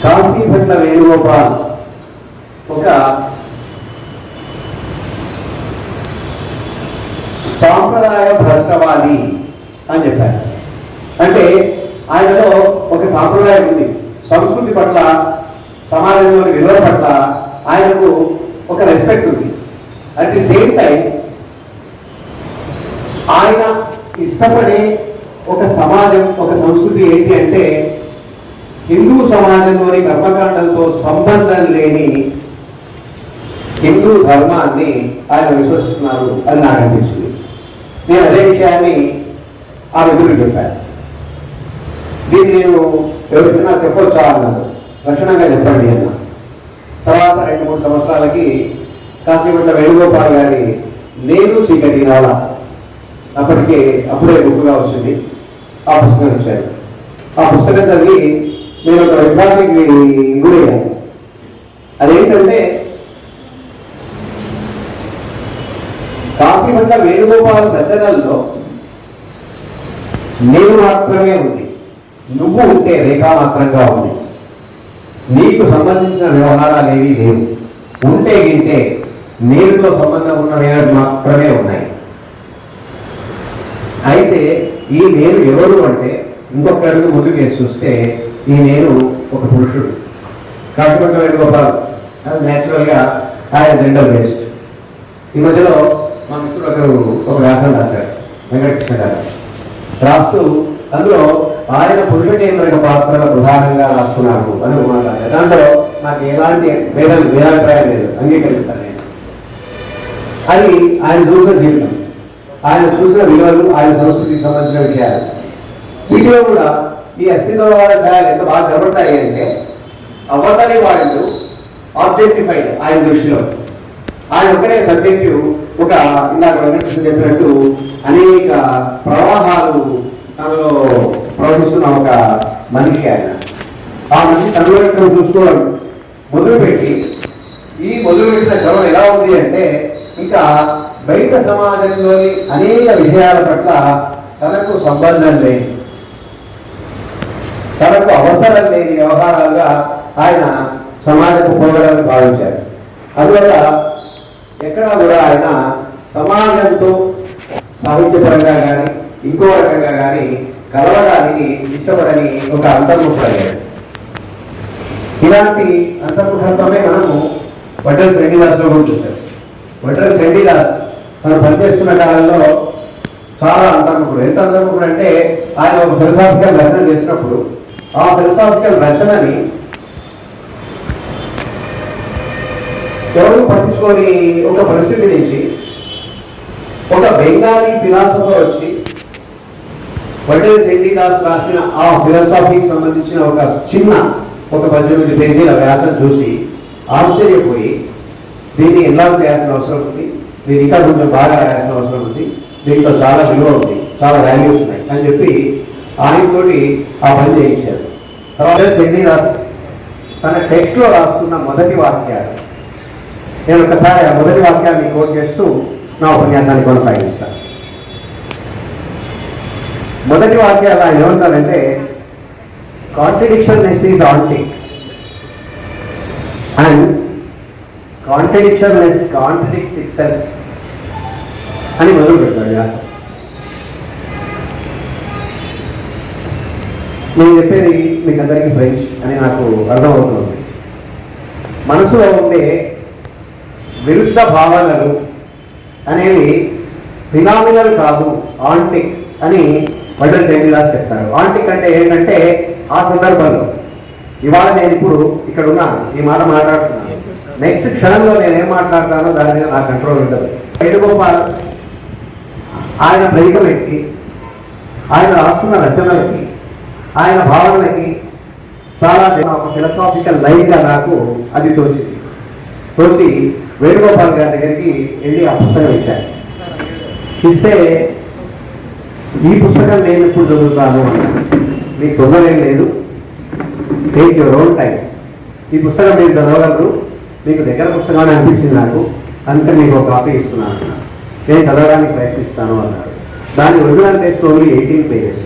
కాశీపట్ల వేణుగోపాల్ ఒక సాంప్రదాయ భ్రష్టవాది అని చెప్పారు. అంటే ఆయనలో ఒక సాంప్రదాయం ఉంది, సంస్కృతి పట్ల, సమాజంలోని విలువల పట్ల ఆయనకు ఒక రెస్పెక్ట్ ఉంది. అట్ ది సేమ్ టైం ఆయన ఇష్టపడే ఒక సమాజం, ఒక సంస్కృతి ఏంటి అంటే, హిందూ సమాజంలోని కర్మకాండంతో సంబంధం లేని హిందూ ధర్మాన్ని ఆయన విశ్వసిస్తున్నారు అని నాకు అనిపించింది. నేను అదే విషయాన్ని ఆ మిత్రుడికి చెప్పాను. దీన్ని నేను ఎవరికైనా చెప్పొచ్చా అన్నారు. లక్షణంగా చెప్పండి అన్న. తర్వాత 2-3 సంవత్సరాలకి కాశీపట్ల వేణుగోపాల్ గారి నేను చీకటి నవల అప్పుడే బుక్గా వచ్చింది. ఆ పుస్తకం ఇచ్చారు. ఆ పుస్తకం చదివి నేను ఒక విభాగానికి గురయ్యాను. అదేంటంటే, కాశీపట్ల వేణుగోపాల్ రచనల్లో నేను మాత్రమే ఉంది, నువ్వు ఉంటే రేఖా మాత్రంగా ఉంది, నీకు సంబంధించిన వ్యవహారాలు ఏవి లేవు, ఉంటే గింటే నేరుతో సంబంధం ఉన్నవి మాత్రమే ఉన్నాయి. అయితే ఈ నేను ఎవరు అంటే, ఇంకొక అడుగు ముందుకు వేసి చూస్తే ఈ నేను ఒక పురుషుడు. కాశీపట్ల వేణుగోపాల్ న్యాచురల్గా ఆయన జెండర్ బేస్డ్. ఈ మధ్యలో మా మిత్రుడు ఒక వ్యాసం రాశారు, వెంకటకృష్ణ గారు. రాస్తూ అందులో ఆయన పురుష కేంద్రక పాత్రల ప్రధానంగా రాస్తున్నాడు అని మాట్లాడారు. దాంట్లో నాకు ఎలాంటి వేదాభిప్రాయం లేదు, అంగీకరిస్తాను నేను. అది ఆయన చూసిన జీవితం, ఆయన చూసిన విలువలు, ఆయన సంస్కృతికి సంబంధించిన విషయాలు. వీటిలో కూడా ఈ అస్తిత్వవాద ఛాయలు ఎంత బాగా కనబడతాయి అంటే, అవతలి వాళ్ళు ఆబ్జెక్టిఫైడ్ ఆయన దృష్టిలో. ఆయన ఒకటే సబ్జెక్టివ్. ఒక ఇందాక వెంకటకృష్ణ చెప్పినట్టు అనేక ప్రవాహాలు తనలో ప్రవహిస్తున్న ఒక మనిషి ఆయన. ఆ మనిషి తనలో చూసుకోవడం మొదలుపెట్టి, ఈ మొదలుపెట్టిన క్రమం ఎలా ఉంది అంటే, ఇంకా బయట సమాజంలోని అనేక విషయాల పట్ల తనకు సంబంధం లేని, తనకు అవసరం లేని వ్యవహారాలుగా ఆయన సమాజపు పోగడాన్ని భావించారు. అందువల్ల ఎక్కడా కూడా ఆయన సమాజంతో సాహిత్యపరంగా కానీ ఇంకో రకంగా కానీ కలవడానికి ఇష్టపడని ఒక అంతర్ముఖుడయ్యాడు. ఇలాంటి అంతర్ముఖత్వమే మనము వడ్డెర శ్రీనివాసరావు కూడా చూశారు. వడ్డెర శ్రీనివాస్ తను పనిచేస్తున్న కాలంలో చాలా అంతర్ముఖుడు. ఎంత అంతర్ముఖుడు అంటే ఆయన ఒక ఫిలసాఫికల్ రచన చేసినప్పుడు ఆ ఫిలసాఫికల్ రచనని ఎవరు పట్టించుకొని ఒక పరిస్థితి నుంచి ఒక బెంగాలీ ఫిలాసఫర్ వచ్చి వడ్డెర శ్రీనివాస్ రాసిన ఆ ఫిలాసఫీకి సంబంధించిన ఒక చిన్న 18 పేజీల వ్యాసం చూసి ఆశ్చర్యపోయి దీన్ని ఎలా చేయాల్సిన అవసరం ఉంది, దీన్ని ఇంకా కొంచెం బాగా రాయాల్సిన అవసరం ఉంది, దీంట్లో చాలా విలువ ఉంది, చాలా వాల్యూస్ ఉన్నాయి అని చెప్పి ఆయనతోటి ఆ పని చేయించారు. తర్వాత శ్రీనివాస్ తన టెక్స్ట్లో రాసుకున్న మొదటి వాక్యాలు, నేను ఒకసారి ఆ మొదటి వాక్యాన్ని కోట్ చేస్తూ నా ఉపన్యాసాన్ని కొనసాగిస్తాను. మొదటి వాక్యాలు ఆయన ఏమంటారంటే, contradictoriness is ontic and contradictoriness contradicts itself అని మొదలు పెడతాడు వ్యాసం. నేను చెప్పేది మీకు అందరికీ ఫ్రెంచ్ అని నాకు అర్థమవుతుంది. మనసులో ఉండే విరుద్ధ భావనలు అనేవి ఫినామినల్ కాదు, ఆంటిక్ అని వడ్డెర శ్రీనివాస్ చెప్తారు. ఆంటిక్ అంటే ఏంటంటే ఆ సందర్భంలో ఇవాళ నేను ఇప్పుడు ఇక్కడ ఉన్నాను, ఈ మాట మాట్లాడుతున్నాను, నెక్స్ట్ క్షణంలో నేను ఏం మాట్లాడతానో దాని మీద నా కంట్రోల్ ఉంటుంది. వేణుగోపాల్ ఆయన ప్రతిభ వ్యక్తి, ఆయన రాస్తున్న రచనలకి, ఆయన భావనలకి చాలా ఒక ఫిలసాఫికల్ లైన్గా నాకు అది తోచి వేణుగోపాల్ గారి దగ్గరికి వెళ్ళి ఆ పుస్తకం ఇచ్చాను. ఇస్తే ఈ పుస్తకం నేను ఇప్పుడు చదువుతాను అన్నాను. మీకు తొందరేం లేదు, టేక్ యువర్ ఓన్ టైం, ఈ పుస్తకం మీరు చదవగలరు, మీకు దగ్గర పుస్తకం అనిపించింది నాకు, అందుకే మీకు ఒక కాపీ ఇస్తున్నాను అన్నాను. నేను చదవడానికి ప్రయత్నిస్తాను అన్నాడు. దాని ఒరిజినల్ టెక్స్ట్ ఓన్లీ 18 పేజెస్.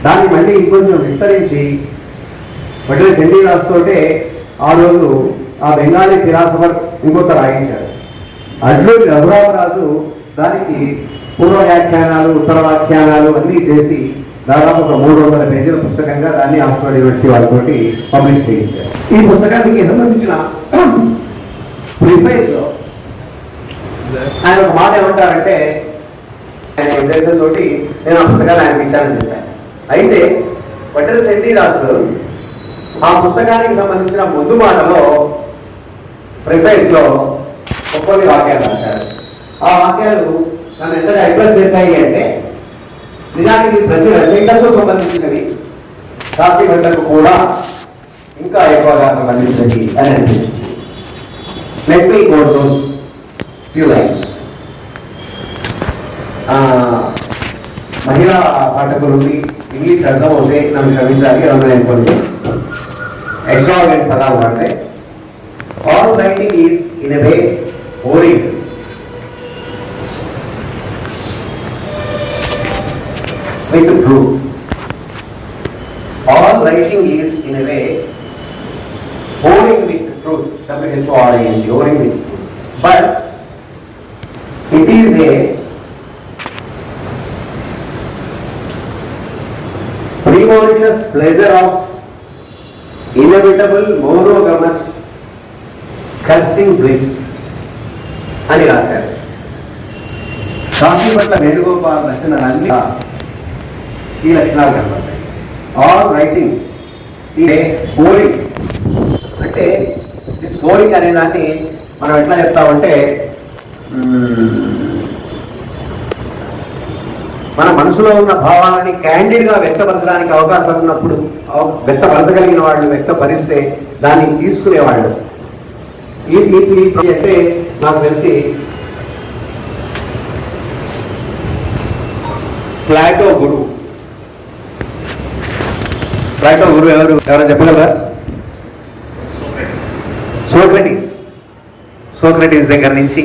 దాన్ని మళ్ళీ ఇంకొంచెం విస్తరించి వడ్డెర శ్రీనివాస్ తోటే ఆ రోజు ఆ బెంగాలీ ఫిలాసఫర్ ఇంకొక రాయించాడు. అడ్లూరి రఘురామరాజు దానికి పూర్వ వ్యాఖ్యానాలు, ఉత్తర వ్యాఖ్యానాలు అన్నీ చేసి దాదాపు ఒక 300 పేజీల పుస్తకంగా దాన్ని ఆక్స్ఫర్డ్ యూనివర్సిటీ వాళ్ళతోటి పబ్లిష్ చేయించారు. ఈ పుస్తకానికి సంబంధించిన ప్రిఫేస్ లో ఆయన ఒక మాట ఏమంటారంటే, ఆయన ఉద్దేశంతో నేను ఆ పుస్తకాన్ని ఆయన ఇచ్చానని చెప్పాను. అయితే వడ్డెర శ్రీనివాస్ ఆ పుస్తకానికి సంబంధించిన ముందు మాటలో ప్రిఫేస్ లో కొన్ని వాక్యాలు రాశారు. ఆ వాక్యాలు నన్ను ఎంతగా ఇంప్రెస్ చేశాయి అంటే, నిజానికి ప్రతి రచయితకు సంబంధించినవి రాష్ట్రీయకు కూడా ఇంకా ఎక్కువగా సంబంధించినవి అని అనిపిస్తుంది. Let me quote those few lines. మహిళా పాఠకులకి ఇంగ్లీష్ అర్థం అవుతే నన్ను క్షమించాలి, అందులో నేను కొంచెం ఎక్స్ట్రావెంట్ పదాలు అంటే, all writing is in a way boring. With truth. All writing is in a way boring with truth. W-H-O-R-I-N-G, boring with truth. But it is a premonitions pleasure of inevitable monogamous cursing bliss అని రాశారు. కాశీపట్ల వేణుగోపాల్ రచనలన్నీ ఈ లక్షణాలు కనబడతాయి. All writing ఇదే scoring. అంటే ఈ scoring అనే దాన్ని మనం ఎట్లా చెప్తామంటే, మన మనసులో ఉన్న భావాలని క్యాండిడ్గా వ్యక్తపరచడానికి అవకాశం ఉన్నప్పుడు వ్యక్తపరచగలిగిన వాళ్ళు వ్యక్తపరిస్తే దాన్ని తీసుకునేవాళ్ళు. ఈ అంటే నాకు తెలిసి ప్లాటో గురువు ఎవరు చెప్పగలరా? సోక్రటీస్ దగ్గర నుంచి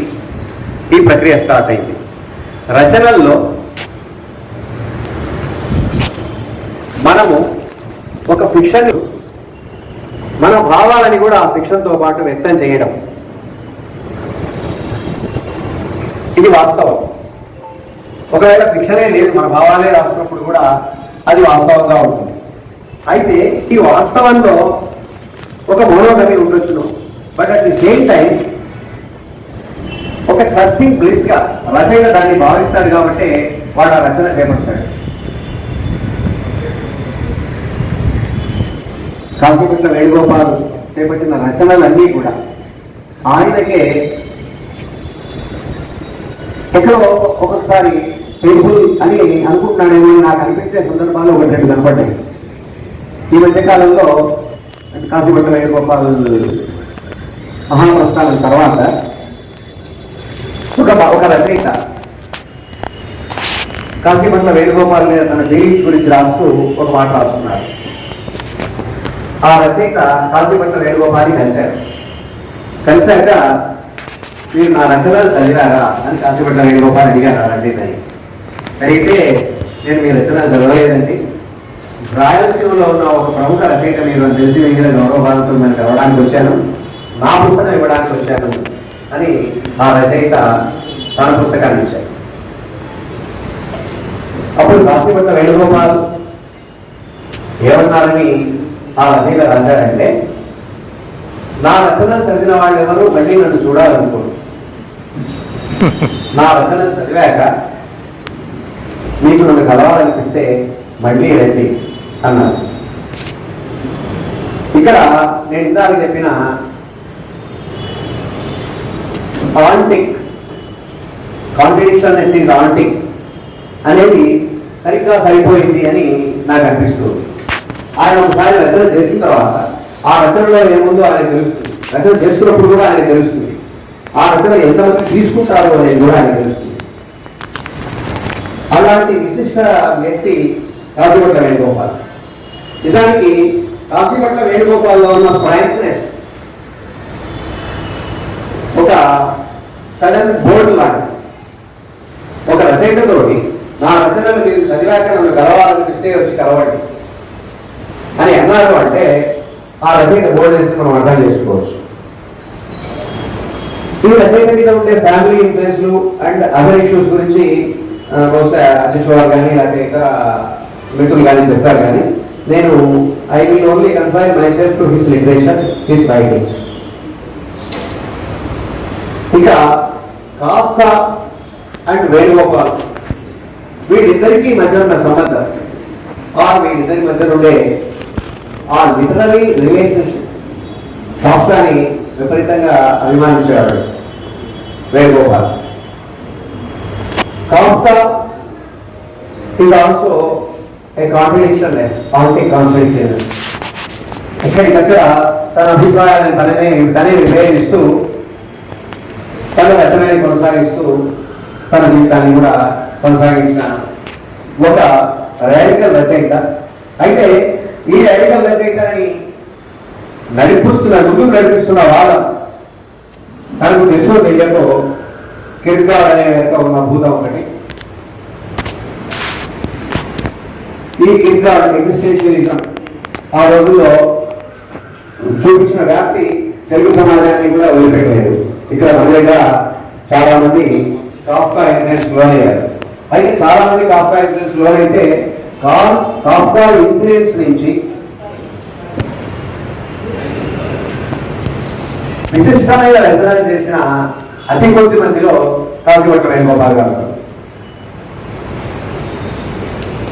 ఈ ప్రక్రియ స్టార్ట్ అయింది. రచనల్లో మనము ఒక ఫిక్షన్, మన భావాలని కూడా ఆ ఫిక్షన్తో పాటు వ్యక్తం చేయడం, ఇది వాస్తవం. ఒకవేళ ఫిక్షనే లేదు, మన భావాలే రాసినప్పుడు కూడా అది వాస్తవంగా ఉంటుంది. అయితే ఈ వాస్తవంలో ఒక మోనోగమి ఉండొచ్చును, but at the same time ఒక ట్రస్టింగ్ ప్లేస్ గా రచయిత దాన్ని భావిస్తాడు కాబట్టి వాడు ఆ రచన చేపడతాడు. కాంతిపట్ల వేణుగోపాల్ చేపట్టిన రచనలన్నీ కూడా ఆయనకే ఎక్కడో ఒక్కొక్కసారి టెంపుల్ అని అనుకుంటున్నాడేమో నాకు అనిపించే సందర్భాల్లో ఒకటి రెండు కనపడ్డాయి. ఈ మధ్యకాలంలో కాంతిపట్ల వేణుగోపాల్ మహాప్రస్థానం తర్వాత ఒక రచయిత కాంతిపట్ల వేణుగోపాల్ మీద తన ఫీలింగ్స్ గురించి రాస్తూ ఒక మాట రాస్తున్నారు. ఆ రచయిత కాంతిపట్ల వేణుగోపాల్ని కలిశాక మీరు నా రచనలు చదివారా అని కాంతిపట్ల వేణుగోపాల్ అడిగారు ఆ రచయితని. అయితే నేను మీ రచనలు చదవలేదండి, రాయలసీమలో ఉన్న ఒక ప్రముఖ రచయిత మీరు తెలిసి మిగిలిన గౌరవభావంతో నేను కలవడానికి వచ్చాను, నా పుస్తకం ఇవ్వడానికి వచ్చాను అని ఆ రచయిత తన పుస్తకాన్ని ఇచ్చారు. అప్పుడు కాంతిపట్ల వేణుగోపాల్ ఏమన్నారని ఆ రచయిత రాశారంటే, నా రచనలు చదివిన వాళ్ళు ఎవరు మళ్ళీ నన్ను చూడాలనుకోరు, నా రచనలు చదివాక మీకు నన్ను కలవాలనిపిస్తే మళ్ళీ రండి అన్నారు. ఇక్కడ నేను ఇందాక చెప్పిన కాంట్రడిక్షన్నెస్ ఈజ్ ఆంటిక్ అనేది సరిగ్గా సరిపోయింది అని నాకు అనిపిస్తుంది. ఆయన ఒకసారి రచన చేసిన తర్వాత ఆ రచనలో ఏముందో ఆయన తెలుస్తుంది, రచన చేసుకున్నప్పుడు కూడా ఆయన తెలుస్తుంది, ఆ రచన ఎంతమంది తీసుకుంటారో అనేది కూడా ఆయన తెలుస్తుంది. అలాంటి విశిష్ట వ్యక్తి కాశీపట్ల వేణుగోపాల్. నిజానికి కాశీపట్ల వేణుగోపాల్లో ఉన్న ఫ్రాంక్నెస్ ఒక సడన్ బోర్డు లాంటి. ఒక రచయితతో నా రచనలు మీరు చదివాక నన్ను కలవాలనిపిస్తే వచ్చి కలవండి అని అన్నారు అంటే ఆ రచయిత బోర్డు వేసి మనం అర్థం చేసుకోవచ్చు. ఈ రచయిత మీద ఉండే ఫ్యామిలీ ఇన్ఫ్లుయెన్స్లు అండ్ అదర్ ఇష్యూస్ గురించి బహుశా అధ్యక్షుడు కానీ లేకపోతే ఇతర మిత్రులు కానీ చెప్తారు, కానీ నేను I will only confine my self to his literature, his writings. ఇక కాఫ్కా అండ్ వేణుగోపాల్ వీళ్ళిద్దరికీ మధ్య ఉన్న సంబంధం వీళ్ళిద్దరి మధ్య ఉండే ఆ లిటరరీ రిలేషన్షిప్, కాఫ్కాని విపరీతంగా అభిమానించేవాడు Venugopal. Kafka is also a contradictionness, anti-contradictionness. ఇక్కడ తన అభిప్రాయాలను తనే విభేదిస్తూ తన రచనని కొనసాగిస్తూ తన జీవితాన్ని కూడా కొనసాగించిన ఒక రాడికల్ రచయిత. అయితే ఈ రాడికల్ రచయితని ముందుకు నడిపిస్తున్న వాళ్ళ తనకు తెలుసో తెలియకో కిర్గాడ్ అనే ఉన్న భూతం ఒకటి. ఈ కిర్గాడ్ ఎగ్జిస్టెన్షియలిజం ఆ రోజుల్లో చూపించిన వ్యాప్తి తెలుగు సమాజాన్ని కూడా వదిలిపెట్టలేదు. ఇక్కడ మన దగ్గర చాలా మంది కాఫ్కా ఇన్ఫ్లుయెన్స్ లోనయ్యారు. అయితే చాలా మంది కాఫ్కా ఇన్ఫ్లుయెన్స్ లోనైతే కాఫ్కా ఇన్ఫ్లుయెన్స్ నుంచి విశిష్టమైన రచనలు చేసిన అతి కొద్ది మందిలో కాశీపట్ల వేణుగోపాల్ గారు.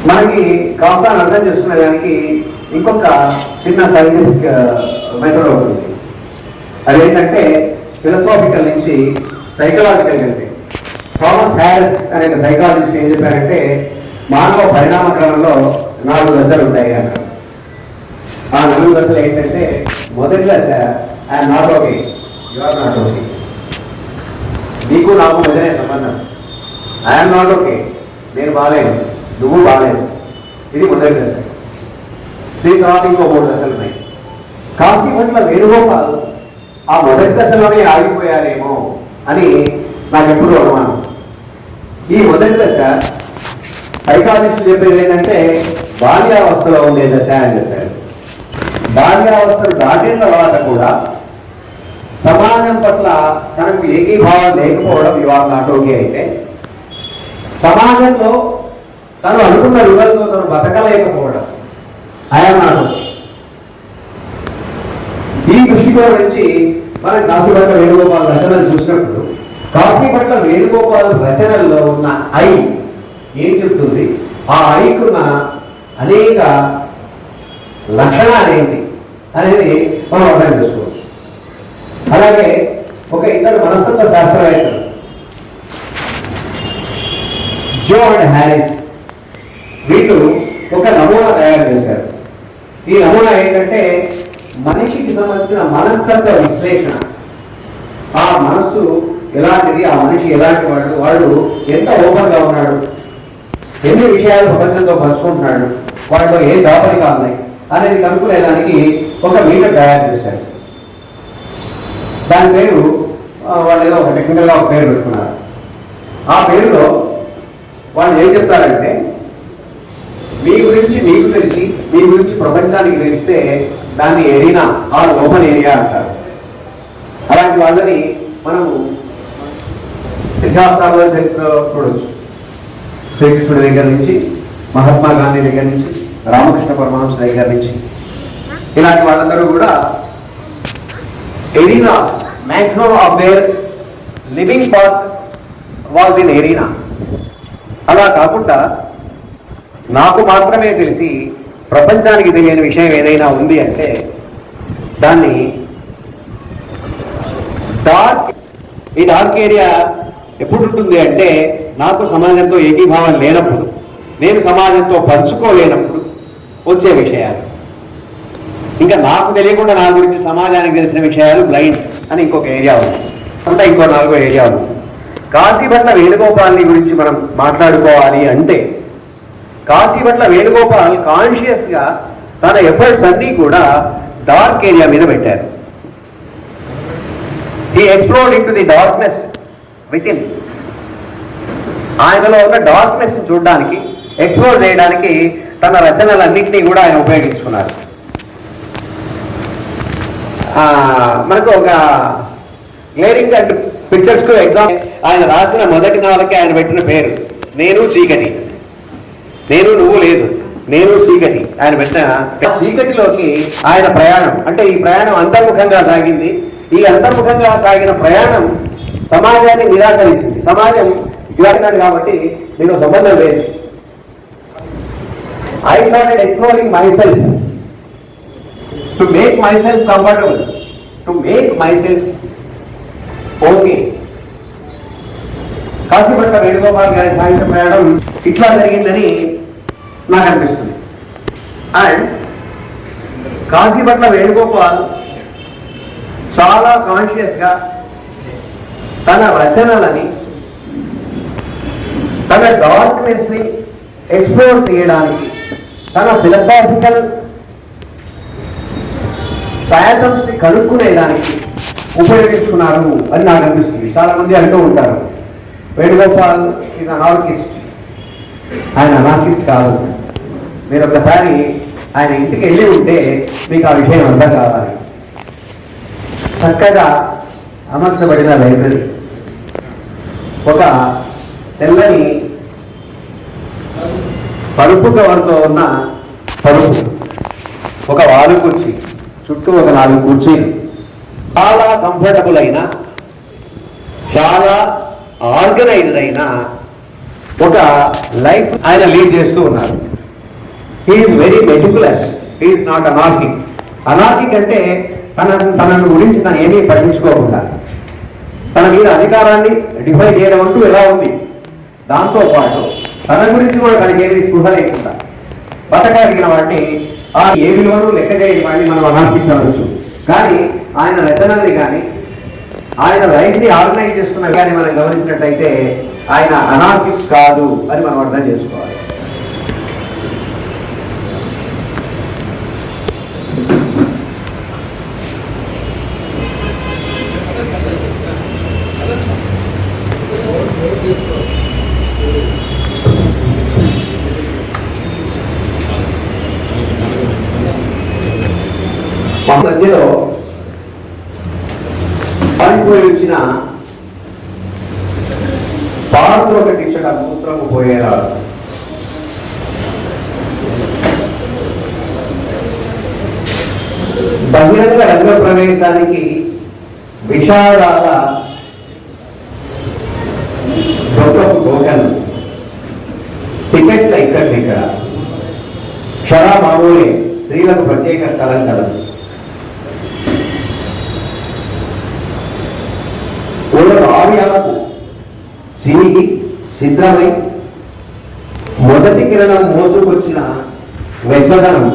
మనకి కాఫ్కాను అర్థం చేసుకునే దానికి ఇంకొక చిన్న సైంటిఫిక్ మెథడ్ ఉంటుంది. అదేంటంటే ఫిలసాఫికల్ నుంచి సైకలాజికల్ వెళ్తే థామస్ హ్యారిస్ అనే సైకాలజిస్ట్ ఏం చెప్పారంటే మానవ పరిణామ క్రమంలో 4 దశలు ఉంటాయి అన్నారు. ఆ 4 దశలు ఏంటంటే మొదటి దశ I'm not okay, you are not okay. నీకు నాకు మధ్యనే సంబంధం. ఐఎమ్ నాట్ ఓకే, నేను బాగాలేను, నువ్వు బాగాలేదు. ఇది మొదటి దశ. దీని తర్వాత ఇంకో 3 దశలు ఉన్నాయి. కాశీపట్ల వేణుగోపాల్ ఆ మొదటి దశలోనే ఆగిపోయారేమో అని నాకు ఎప్పుడు అనుమానం. ఈ మొదటి దశ సైకాలజిస్టులు చెప్పేది ఏంటంటే బాల్యావస్థలో ఉండే దశ అని చెప్పారు. బాల్యావస్థను దాటిన తర్వాత కూడా సమాజం పట్ల తనకు ఏకీభావం లేకపోవడం ఇవాళ నాటోకే అయితే, సమాజంలో తను అనుకున్న విలువలతో తను బతకలేకపోవడం ఆయన నాటో. ఈ దృష్టికోణం నుంచి మనం కాశీపట్ల వేణుగోపాల్ రచనలు చూసినప్పుడు కాశీపట్ల వేణుగోపాల్ రచనల్లో ఉన్న ఐ ఏం చెప్తుంది, ఆ ఐకున్న అనేక లక్షణాలు ఏంటి అనేది మనం అర్థం చేసుకోవచ్చు. అలాగే ఒక ఇద్దరు మనస్తత్వ శాస్త్రవేత్తలు జో అండ్ హ్యారిస్ వీళ్ళు ఒక నమూనా తయారు చేశారు. ఈ నమూనా ఏంటంటే మనిషికి సంబంధించిన మనస్తత్వ విశ్లేషణ. ఆ మనస్సు ఎలాంటిది, ఆ మనిషి ఎలాంటి వాడు ఎంత ఓపెన్గా ఉన్నాడు, ఎన్ని విషయాలు ప్రపంచంతో పంచుకుంటున్నాడు, వాటిలో ఏ దాపరికాలు ఉన్నాయి అనేది కనుక్కునేదానికి ఒక మీటర్ తయారు చేశారు. దాని పేరు వాళ్ళు ఏదో ఒక టెక్నికల్గా ఒక పేరు పెట్టుకున్నారు. ఆ పేరులో వాళ్ళు ఏం చెప్తారంటే, మీ గురించి మీకు తెలిసి మీ గురించి ప్రపంచానికి తెలిస్తే దాన్ని ఎరీనా ఆర్ ఓపెన్ ఏరియా అంటారు. అలాంటి వాళ్ళని మనము శిక్షాస్త్రాల్లో చూడవచ్చు. శ్రీకృష్ణుడి దగ్గర నుంచి, మహాత్మా గాంధీ దగ్గర నుంచి, రామకృష్ణ పరమహంస దగ్గర నుంచి, ఇలాంటి వాళ్ళందరూ కూడా arena maximum of their living part was in arena. అలా కాకుండా నాకు మాత్రమే తెలిసి ప్రపంచానికి తెలియని విషయం ఏదైనా ఉంది అంటే దాన్ని డార్క్. ఈ డార్క్ ఏరియా ఎప్పుడు ఉంటుంది అంటే నాకు సమాజంతో ఏకీభావం లేనప్పుడు, నేను సమాజంతో పంచుకోలేనప్పుడు వచ్చే విషయాలు. ఇంకా నాకు తెలియకుండా నా గురించి సమాజానికి తెలిసిన విషయాలు బ్లైండ్ అని ఇంకొక ఏరియా ఉంది. అంతా ఇంకో 4వ ఏరియా ఉంది. కాశీపట్ల వేణుగోపాల్ని గురించి మనం మాట్లాడుకోవాలి అంటే కాశీపట్ల వేణుగోపాల్ కాన్షియస్ గా తన ఎఫర్ట్స్ అన్నీ కూడా డార్క్ ఏరియా మీద పెట్టారు. He explored in to the darkness with in. ఆయనలో ఉన్న డార్క్నెస్ చూడడానికి, ఎక్స్ప్లోర్ చేయడానికి తన రచనలన్నింటినీ కూడా ఆయన ఉపయోగించుకున్నారు. మనకు ఒక గ్లేరింగ్ అండ్ పిక్చర్స్ కు ఎగ్జాంపుల్, ఆయన రాసిన మొదటి నావలకి ఆయన పెట్టిన పేరు నేను చీకటి. నేను నువ్వు లేదు, నేను చీకటి. ఆయన పెట్టిన చీకటిలోకి ఆయన ప్రయాణం, అంటే ఈ ప్రయాణం అంతర్ముఖంగా సాగింది. ఈ అంతర్ముఖంగా సాగిన ప్రయాణం సమాజాన్ని నిరాకరించింది. సమాజం నిరాకరించాడు కాబట్టి నేను సంబంధం లేదు. I started exploring myself to make myself comfortable, to make myself okay. Kasipatla Venugopal గారి సాహిత్య ప్రయాణం ఇట్లా జరిగిందని నాకు అనిపిస్తుంది. అండ్ కాశీపట్ల వేణుగోపాల్ చాలా కాన్షియస్ గా తన రచనలని, తన డార్క్నెస్ ని ఎక్స్ప్లోర్ చేయడానికి, తన ఫిలసాఫికల్ ప్యాటర్న్స్ ని కనుక్కునేదానికి ఉపయోగించుకున్నారు అని నాకు అనిపిస్తుంది. చాలా మంది అంటూ ఉంటారు వేణుగోపాల్ ఈజ్ అనార్కిస్ట్. ఆయన అనార్కిస్ట్ కాదు. మీరు ఒకసారి ఆయన ఇంటికి వెళ్ళి ఉంటే మీకు ఆ విషయం అంతా కావాలి. చక్కగా అమర్చబడిన లైబ్రరీ, ఒక తెల్లని పరుపు కవర్తో ఉన్న పరుపు, ఒక వాలు కుర్చీ, చుట్టూ ఒక 4 కుర్చీలు, చాలా కంఫర్టబుల్ అయిన, చాలా ఆర్గనైజ్డ్ అయిన ఒక లైఫ్ ఆయన లీడ్ చేస్తూ ఉన్నారు. He's very meticulous, he's not anarchic. Anarchic అంటే తనను గురించి తను ఏమీ పట్టించుకోకుండా తన మీద అధికారాన్ని డిఫైన్ చేయడం అంటూ ఎలా ఉంది. దాంతోపాటు తన గురించి కూడా తనకి ఏమీ స్పృహ లేకుండా బతకగలిగిన వాడిని, ఆ ఏ విలువను లెక్క చేయని వాడిని మనం అనార్కిక్ అనవచ్చు. కానీ ఆయన రచనల్ని కానీ ఆయన లైఫ్ ని ఆర్గనైజ్ చేసుకున్న కానీ మనం గమనించినట్టయితే ఆయన అనార్కిస్ట్ కాదు అని మనం అర్థం చేసుకోవాలి. మధ్యలో పారిపోయి వచ్చిన పాత్ర ఒక శిక్షక మూత్రము పోయేరాడు. బహిరంగ రంగ ప్రవేశానికి విషాదాల దొంగపు టోకన్ టికెట్ల ఇక్కడ క్షరా మామూలే స్త్రీలకు ప్రత్యేక స్థలం కలదు. ఆర్యాలకు చినిగి సిద్ధమై మొదటి కిరణం మోసుకొచ్చిన వెచ్చదనం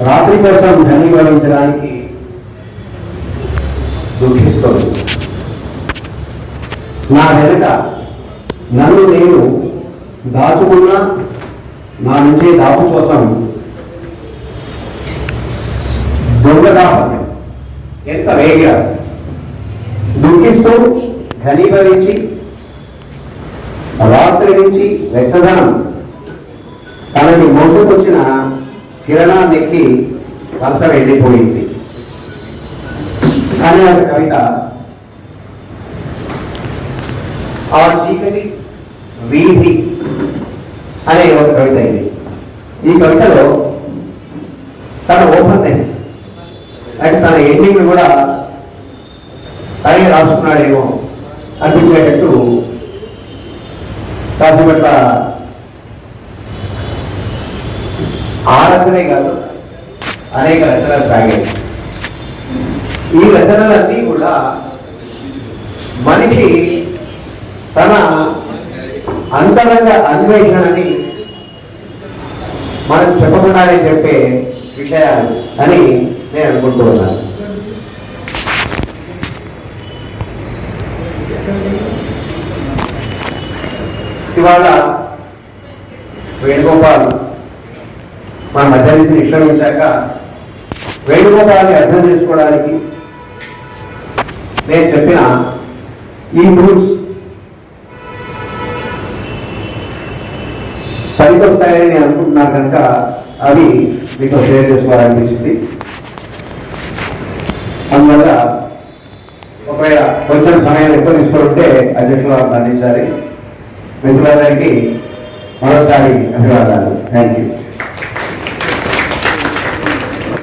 రాత్రి కోసం ధన్యవాదించడానికి దుఃఖిస్తుంది. నా వెనుక నన్ను నేను దాచుకున్న నా నుంచే దాపు కోసం దొంగదాపత్యం ఎంత వేగా దుఃఖిస్తూ ఘనీభవించి రాత్రి నుంచి వెచ్చదనం తనని మోసుకొచ్చిన కిరణాన్నెక్కి వలస వెళ్ళిపోయింది అనే ఒక కవిత ఆ చీకటి వీధి అనే ఒక కవిత ఇది. ఈ కవితలో తన ఓపెన్నెస్ అంటే తన ఎండింగ్ కూడా సరిగా రాసుకున్నాడేమో అనిపించేటట్టు రాసిపట్ల ఆ రచనే కాదు అనేక రచనలు సాగాయి. ఈ రచనలన్నీ కూడా మనిషి తన అంతరంగ అన్వేషణని మనకు చెప్పకుండానే చెప్పే విషయాలు అని నేను అనుకుంటూ ఉన్నాను. ఇవాళ వేణుగోపాల్ మన మధ్య నుంచి నిష్క్రమించాక వేణుగోపాల్ని అర్థం చేసుకోవడానికి నేను చెప్పిన ఈ రూల్స్ పనికొస్తాయని నేను అనుకుంటున్నాను కనుక అవి మీతో షేర్ చేసుకోవాలనిపించింది. అందువల్ల ఒకవేళ కొంచెం సమయం ఎక్కువ తీసుకుంటే అధ్యక్షులు వారిని అందించాలి. మిత్రులందరికీ మరోసారి అభివాదాలు. Thank you.